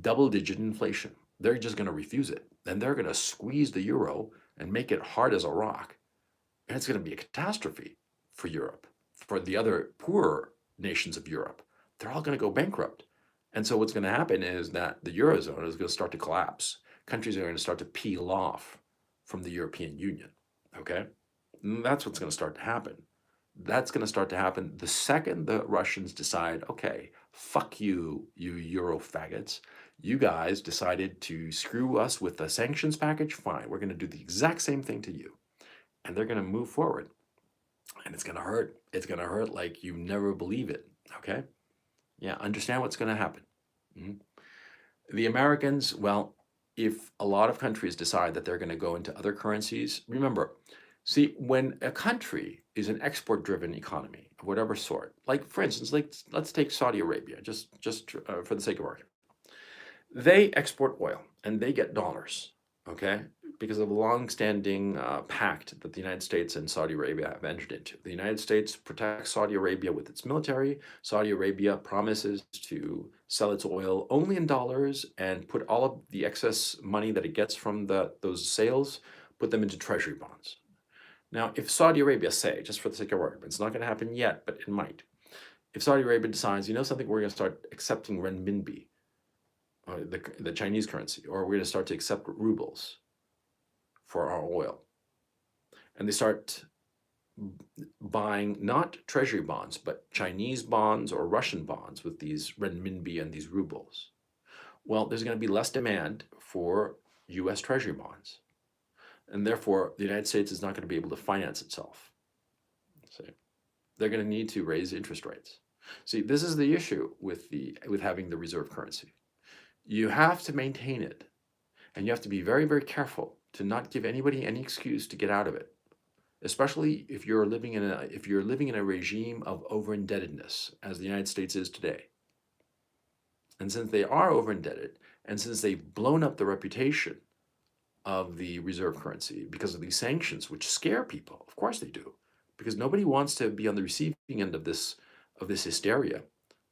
[SPEAKER 1] double-digit inflation. They're just going to refuse it. And they're going to squeeze the euro and make it hard as a rock. And it's going to be a catastrophe for Europe, for the other poorer nations of Europe. They're all going to go bankrupt. And so what's going to happen is that the Eurozone is going to start to collapse. Countries are going to start to peel off from the European Union. Okay? And that's what's going to start to happen. That's going to start to happen the second the Russians decide, okay, fuck you, you Euro faggots. You guys decided to screw us with the sanctions package. Fine, we're going to do the exact same thing to you. And they're going to move forward. And it's going to hurt. It's going to hurt like you never believe it. Okay? Yeah, understand what's going to happen. Mhm. The Americans, well, if a lot of countries decide that they're going to go into other currencies, remember, see, when a country is an export-driven economy of whatever sort, like for instance, like let's take Saudi Arabia, just for the sake of argument, they export oil and they get dollars, okay, because of a long-standing pact that the United States and Saudi Arabia have entered into. The United States protects Saudi Arabia with its military. Saudi Arabia promises to sell its oil only in dollars and put all of the excess money that it gets from those sales, put them into treasury bonds. Now, if Saudi Arabia, say, just for the sake of argument, it's not going to happen yet, but it might. If Saudi Arabia decides, you know something, we're going to start accepting renminbi, the Chinese currency, or we're going to start to accept rubles for our oil. And they start buying not treasury bonds, but Chinese bonds or Russian bonds with these renminbi and these rubles. Well, there's going to be less demand for US treasury bonds. And therefore, the United States is not going to be able to finance itself. See, they're going to need to raise interest rates. See, this is the issue with having the reserve currency. You have to maintain it, and you have to be very, very careful to not give anybody any excuse to get out of it, especially if you're living in a regime of over-indebtedness, as the United States is today. And since they are over-indebted, and since they've blown up the reputation of the reserve currency because of these sanctions, which scare people, of course they do, because nobody wants to be on the receiving end of this hysteria.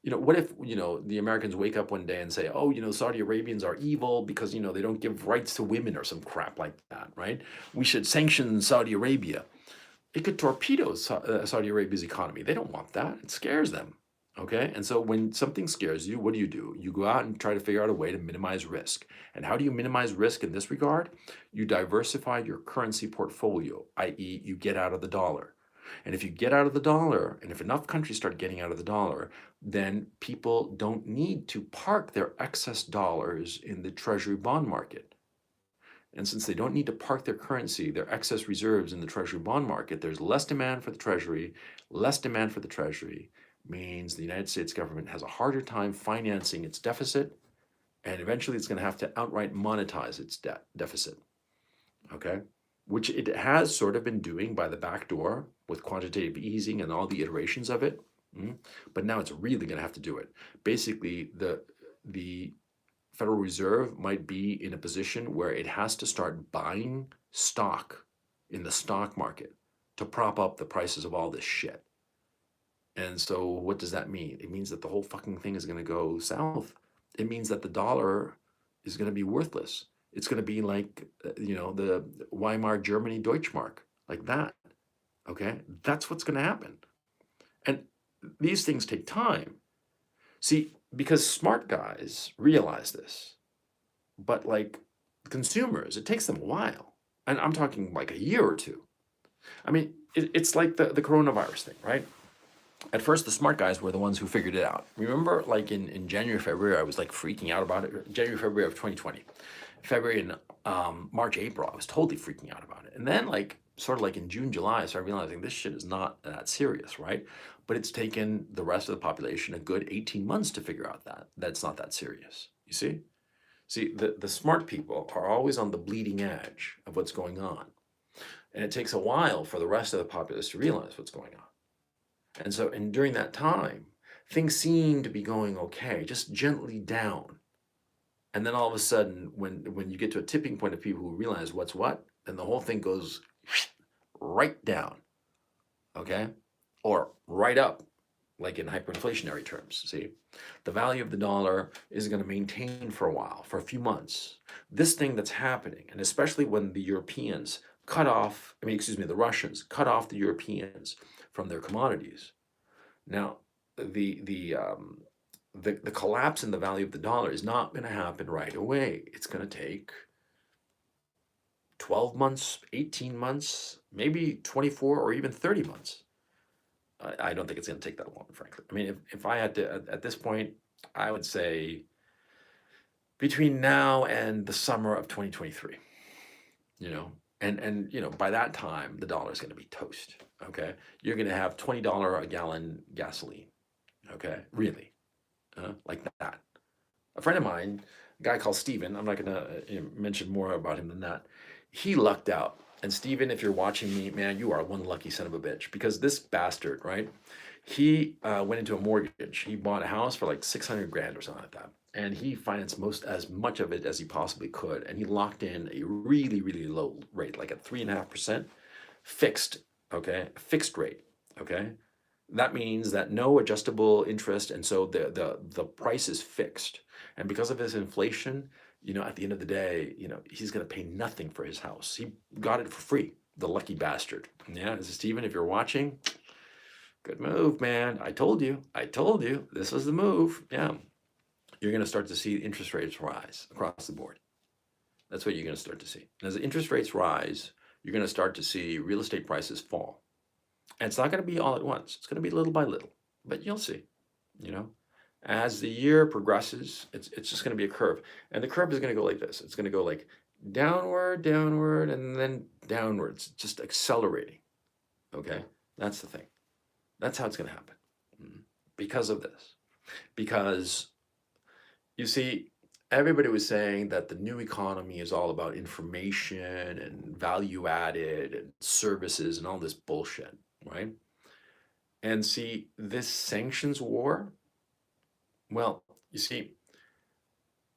[SPEAKER 1] What if, the Americans wake up one day and say, oh, Saudi Arabians are evil because, they don't give rights to women or some crap like that, right? We should sanction Saudi Arabia. It could torpedo Saudi Arabia's economy. They don't want that. It scares them, okay? And so when something scares you, what do? You go out and try to figure out a way to minimize risk. And how do you minimize risk in this regard? You diversify your currency portfolio, i.e. you get out of the dollar. And if you get out of the dollar, and if enough countries start getting out of the dollar, then people don't need to park their excess dollars in the treasury bond market. And since they don't need to park their currency, their excess reserves in the treasury bond market, there's less demand for the treasury. Less demand for the treasury means the United States government has a harder time financing its deficit, and eventually it's going to have to outright monetize its deficit, okay? Which it has sort of been doing by the back door with quantitative easing and all the iterations of it. But now it's really going to have to do it. Basically, the Federal Reserve might be in a position where it has to start buying stock in the stock market to prop up the prices of all this shit. And so what does that mean? It means that the whole fucking thing is going to go south. It means that the dollar is going to be worthless. It's going to be like, the Weimar Germany Deutschmark, like that, okay? That's what's going to happen. And these things take time. See, because smart guys realize this, but like consumers, it takes them a while. And I'm talking like a year or two. I mean, it's like the coronavirus thing, right? At first, the smart guys were the ones who figured it out. Remember, like in January, February, I was like freaking out about it. January, February of 2020. February and March, April, I was totally freaking out about it. And then like sort of like in June, July, I started realizing this shit is not that serious, right? But it's taken the rest of the population a good 18 months to figure out that that's not that serious. You see? See, the smart people are always on the bleeding edge of what's going on. And it takes a while for the rest of the populace to realize what's going on. And during that time, things seem to be going okay, just gently down. And then all of a sudden, when you get to a tipping point of people who realize what's what, then the whole thing goes right down, okay? Or right up, like in hyperinflationary terms, see? The value of the dollar is going to maintain for a while, for a few months. This thing that's happening, and especially when the Europeans cut off, the Russians cut off the Europeans from their commodities. Now, the collapse in the value of the dollar is not going to happen right away. It's going to take 12 months, 18 months, maybe 24 or even 30 months. I don't think it's going to take that long, frankly. I mean, if I had to, at this point, I would say between now and the summer of 2023, and by that time, the dollar is going to be toast, okay? You're going to have $20 a gallon gasoline, okay? Really, like that. A friend of mine, a guy called Steven, I'm not going to mention more about him than that. He lucked out. And Steven, if you're watching me, man, you are one lucky son of a bitch, because this bastard, right? He went into a mortgage. He bought a house for like 600 grand or something like that. And he financed as much of it as he possibly could. And he locked in a really, really low rate, like at 3.5% fixed, okay? Fixed rate, okay? That means that no adjustable interest. And so the price is fixed. And because of this inflation, at the end of the day, he's going to pay nothing for his house. He got it for free, the lucky bastard. Yeah, this is Steven, if you're watching, good move, man. I told you, this was the move. Yeah, you're going to start to see interest rates rise across the board. That's what you're going to start to see. And as the interest rates rise, you're going to start to see real estate prices fall. And it's not going to be all at once. It's going to be little by little, but you'll see, As the year progresses, it's just going to be a curve. And the curve is going to go like this. It's going to go like downward, downward, and then downwards, just accelerating. Okay? That's the thing. That's how it's going to happen. Because of this. Because, you see, everybody was saying that the new economy is all about information and value added and services and all this bullshit, right? And see, this sanctions war, well, you see,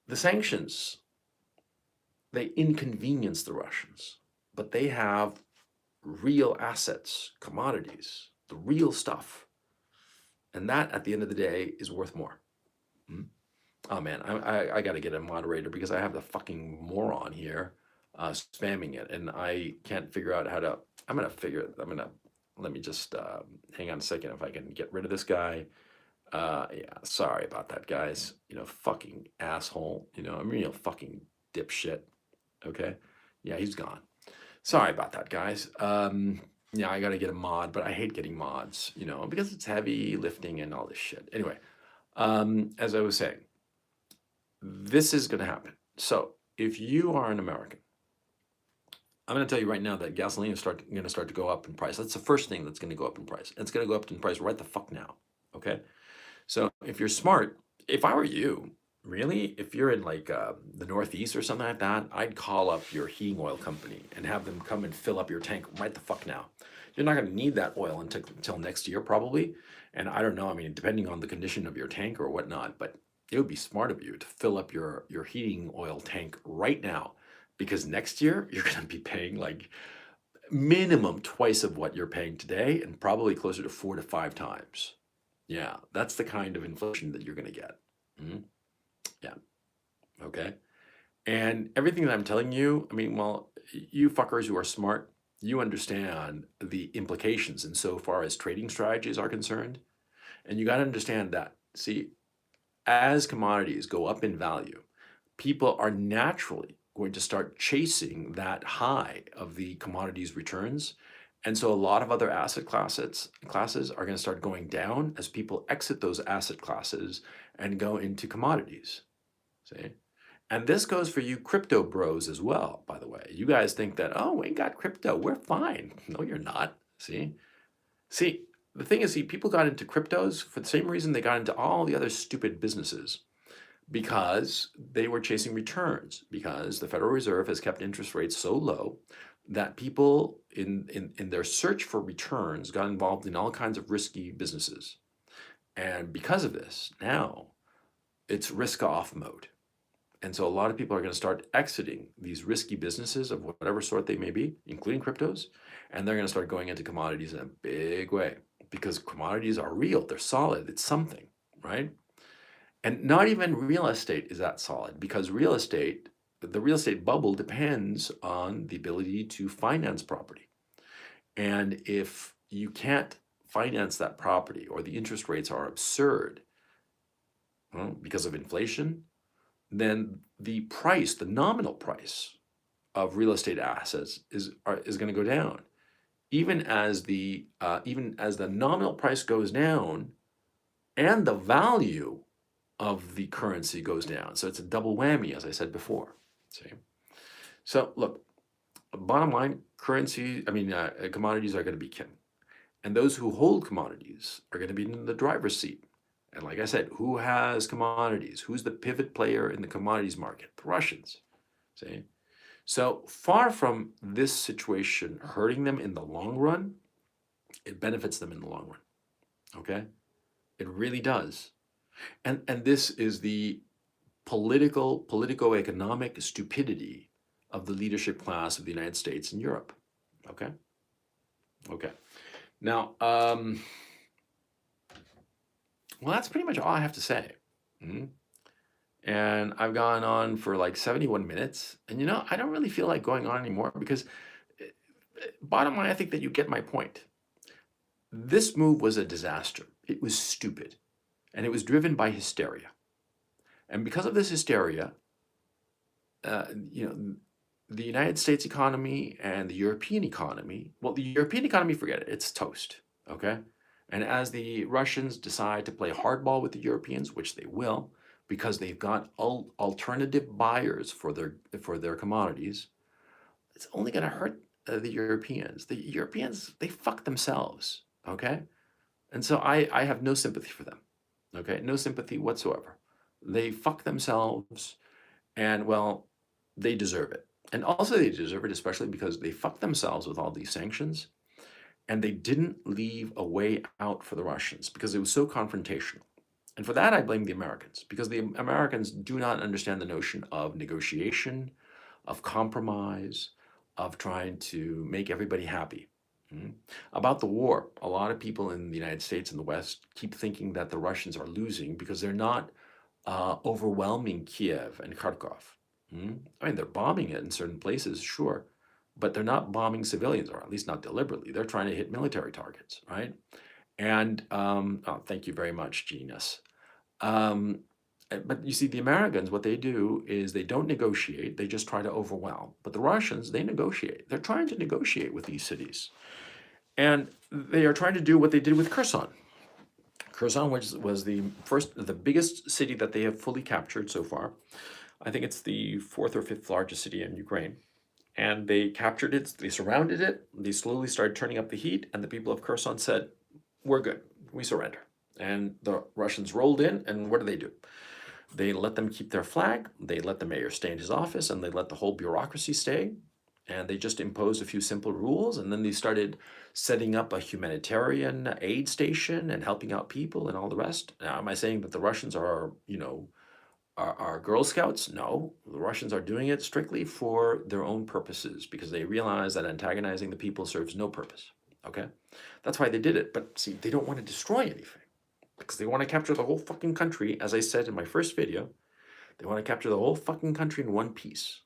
[SPEAKER 1] the sanctions, they inconvenience the Russians, but they have real assets, commodities, the real stuff. And that, at the end of the day, is worth more. Oh, man, I got to get a moderator because I have the fucking moron here spamming it, and I can't figure out how to, let me just hang on a second if I can get rid of this guy. Yeah, sorry about that, guys. Fucking asshole. I'm real fucking dipshit. Okay? Yeah, he's gone. Sorry about that, guys. Yeah, I gotta get a mod, but I hate getting mods, because it's heavy lifting and all this shit. Anyway, as I was saying, this is gonna happen. So if you are an American, I'm going to tell you right now that gasoline is going to start to go up in price. That's the first thing that's going to go up in price. It's going to go up in price right the fuck now. Okay? So if you're smart, if I were you, really, if you're in like the Northeast or something like that, I'd call up your heating oil company and have them come and fill up your tank right the fuck now. You're not going to need that oil until next year probably. And I don't know, depending on the condition of your tank or whatnot, but it would be smart of you to fill up your heating oil tank right now. Because next year, you're going to be paying like minimum twice of what you're paying today and probably closer to 4 to 5 times. Yeah, that's the kind of inflation that you're going to get. Yeah, okay. And everything that I'm telling you, you fuckers who are smart, you understand the implications insofar as trading strategies are concerned. And you got to understand that, see, as commodities go up in value, people are naturally going to start chasing that high of the commodities returns. And so a lot of other asset classes are going to start going down as people exit those asset classes and go into commodities. See? And this goes for you crypto bros as well, by the way. You guys think that, oh, we got crypto, we're fine. No, you're not. See, the thing is, people got into cryptos for the same reason they got into all the other stupid businesses, because they were chasing returns, because the Federal Reserve has kept interest rates so low that people in their search for returns got involved in all kinds of risky businesses. And because of this, now it's risk off mode. And so a lot of people are going to start exiting these risky businesses of whatever sort they may be, including cryptos, and they're going to start going into commodities in a big way, because commodities are real, they're solid, it's something, right? And not even real estate is that solid, because the real estate bubble depends on the ability to finance property. And if you can't finance that property, or the interest rates are absurd, well, because of inflation, then the nominal price of real estate assets is going to go down. Even as the nominal price goes down, and the value of the currency goes down. So it's a double whammy, as I said before. See? So look, bottom line, commodities are going to be king. And those who hold commodities are going to be in the driver's seat. And like I said, who has commodities? Who's the pivot player in the commodities market? The Russians. See? So far from this situation hurting them in the long run, it benefits them in the long run. Okay? It really does. And this is the politico-economic stupidity of the leadership class of the United States and Europe. Okay? Okay. Now, well, that's pretty much all I have to say. And I've gone on for like 71 minutes. And I don't really feel like going on anymore, because bottom line, I think that you get my point. This move was a disaster. It was stupid. And it was driven by hysteria. And because of this hysteria, the United States economy and the European economy, well, the European economy, forget it, it's toast, okay? And as the Russians decide to play hardball with the Europeans, which they will, because they've got alternative buyers for their commodities, it's only going to hurt the Europeans. The Europeans, they fuck themselves, okay? And so I have no sympathy for them. Okay, no sympathy whatsoever. They fuck themselves, and well, they deserve it. And also they deserve it especially because they fucked themselves with all these sanctions, and they didn't leave a way out for the Russians because it was so confrontational. And for that, I blame the Americans, because the Americans do not understand the notion of negotiation, of compromise, of trying to make everybody happy. About the war, a lot of people in the United States and the West keep thinking that the Russians are losing because they're not overwhelming Kiev and Kharkov. I mean, they're bombing it in certain places, sure, but they're not bombing civilians, or at least not deliberately. They're trying to hit military targets, right? And thank you very much, Genius. But you see, the Americans, what they do is they don't negotiate, they just try to overwhelm. But the Russians, they negotiate. They're trying to negotiate with these cities. And they are trying to do what they did with Kherson. Kherson, which was the biggest city that they have fully captured so far. I think it's the 4th or 5th largest city in Ukraine. And they captured it, they surrounded it, they slowly started turning up the heat, and the people of Kherson said, we're good, we surrender. And the Russians rolled in, and what do? They let them keep their flag, they let the mayor stay in his office, and they let the whole bureaucracy stay. And they just imposed a few simple rules, and then they started setting up a humanitarian aid station and helping out people and all the rest. Now, am I saying that the Russians are Girl Scouts? No, the Russians are doing it strictly for their own purposes, because they realize that antagonizing the people serves no purpose, okay? That's why they did it. But see, they don't want to destroy anything, because they want to capture the whole fucking country. As I said in my first video, they want to capture the whole fucking country in one piece.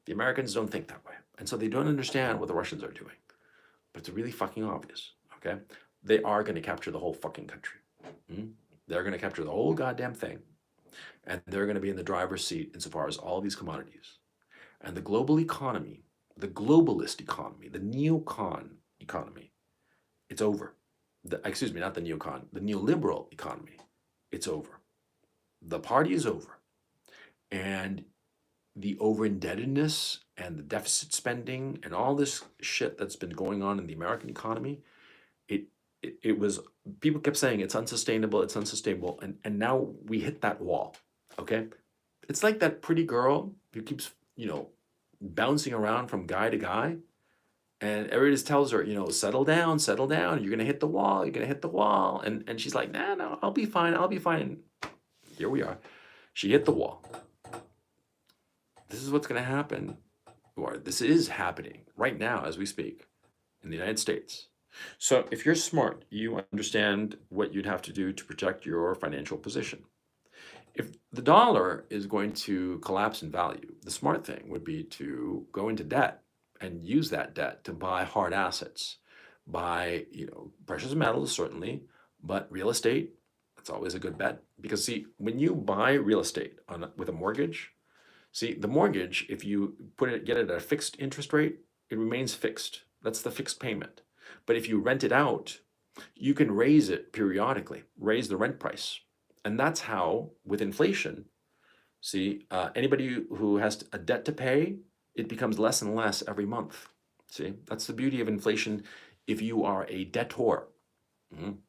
[SPEAKER 1] The Americans don't think that way. And so they don't understand what the Russians are doing. But it's really fucking obvious, okay? They are going to capture the whole fucking country. They're going to capture the whole goddamn thing. And they're going to be in the driver's seat insofar as all these commodities. And the global economy, the globalist economy, the neocon economy, it's over. Excuse me, not the neocon, the neoliberal economy, it's over. The party is over. and the over-indebtedness and the deficit spending and all this shit that's been going on in the American economy, it it was, people kept saying it's unsustainable, and now we hit that wall. Okay, it's like that pretty girl who keeps, bouncing around from guy to guy, and everybody just tells her, settle down, you're gonna hit the wall, you're gonna hit the wall, and she's like, nah, no, I'll be fine, I'll be fine. Here we are. She hit the wall. This is what's gonna happen, or this is happening right now as we speak in the United States. So if you're smart, you understand what you'd have to do to protect your financial position. If the dollar is going to collapse in value, the smart thing would be to go into debt and use that debt to buy hard assets, buy, precious metals certainly, but real estate, that's always a good bet. Because see, when you buy real estate with a mortgage, see, the mortgage, if you get it at a fixed interest rate, it remains fixed. That's the fixed payment. But if you rent it out, you can raise it periodically, raise the rent price. And that's how, with inflation, see, anybody who has a debt to pay, it becomes less and less every month. See, that's the beauty of inflation if you are a debtor. Mhm.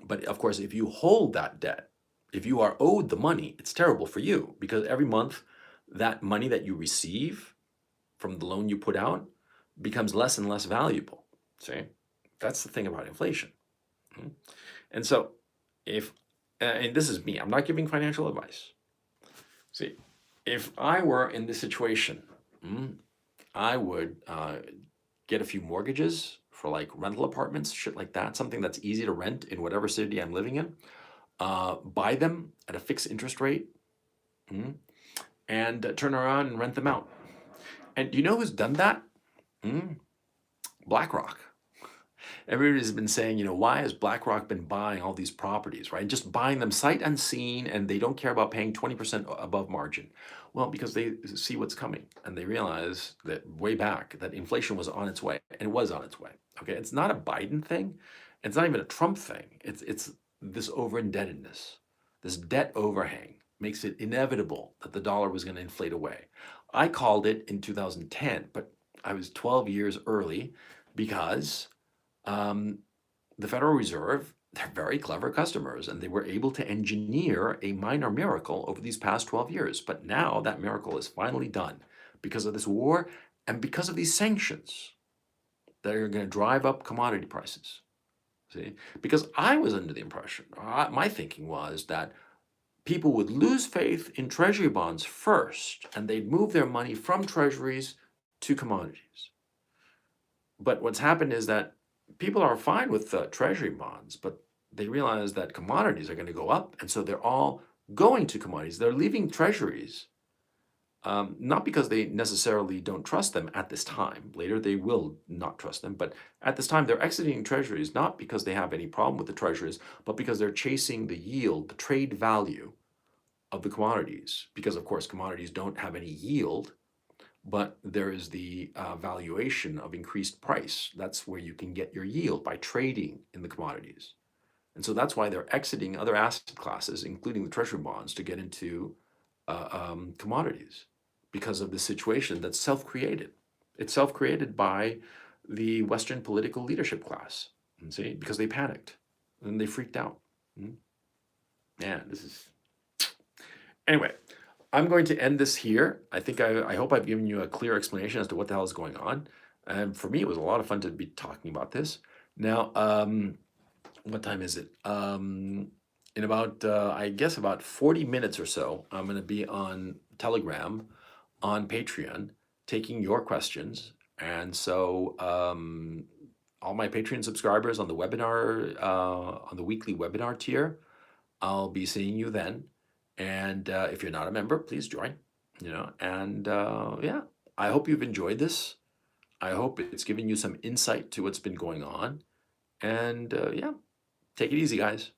[SPEAKER 1] But of course, if you hold that debt, if you are owed the money, it's terrible for you, because every month that money that you receive from the loan you put out becomes less and less valuable. See, that's the thing about inflation. Mhm. And so if, and this is me, I'm not giving financial advice. See, if I were in this situation, I would get a few mortgages for like rental apartments, shit like that, something that's easy to rent in whatever city I'm living in, buy them at a fixed interest rate, and turn around and rent them out. And do you know who's done that? BlackRock. Everybody's been saying, why has BlackRock been buying all these properties, right? Just buying them sight unseen, and they don't care about paying 20% above margin. Well, because they see what's coming, and they realize that way back that inflation was on its way, and it was on its way. Okay, it's not a Biden thing, it's not even a Trump thing. It's this over-indebtedness, this debt overhang makes it inevitable that the dollar was going to inflate away. I called it in 2010, but I was 12 years early because the Federal Reserve, they're very clever customers, and they were able to engineer a minor miracle over these past 12 years. But now that miracle is finally done because of this war and because of these sanctions that are going to drive up commodity prices. See, because I was under the impression, my thinking was that people would lose faith in treasury bonds first, and they'd move their money from treasuries to commodities. But what's happened is that people are fine with treasury bonds, but they realize that commodities are going to go up, and so they're all going to commodities. They're leaving treasuries, not because they necessarily don't trust them at this time. Later, they will not trust them, but at this time, they're exiting treasuries not because they have any problem with the treasuries, but because they're chasing the yield, the trade value of the commodities. Because, of course, commodities don't have any yield, but there is the valuation of increased price. That's where you can get your yield, by trading in the commodities. And so that's why they're exiting other asset classes, including the treasury bonds, to get into commodities, because of the situation that's self-created. It's self-created by the Western political leadership class, see, because they panicked and they freaked out. Yeah, this is... Anyway, I'm going to end this here. I hope I've given you a clear explanation as to what the hell is going on. And for me, it was a lot of fun to be talking about this. Now, what time is it? In about, I guess about 40 minutes or so, I'm going to be on Telegram, on Patreon, taking your questions. And so all my Patreon subscribers on the webinar, on the weekly webinar tier, I'll be seeing you then. And if you're not a member, please join, and yeah, I hope you've enjoyed this. I hope it's given you some insight to what's been going on. And yeah, take it easy, guys.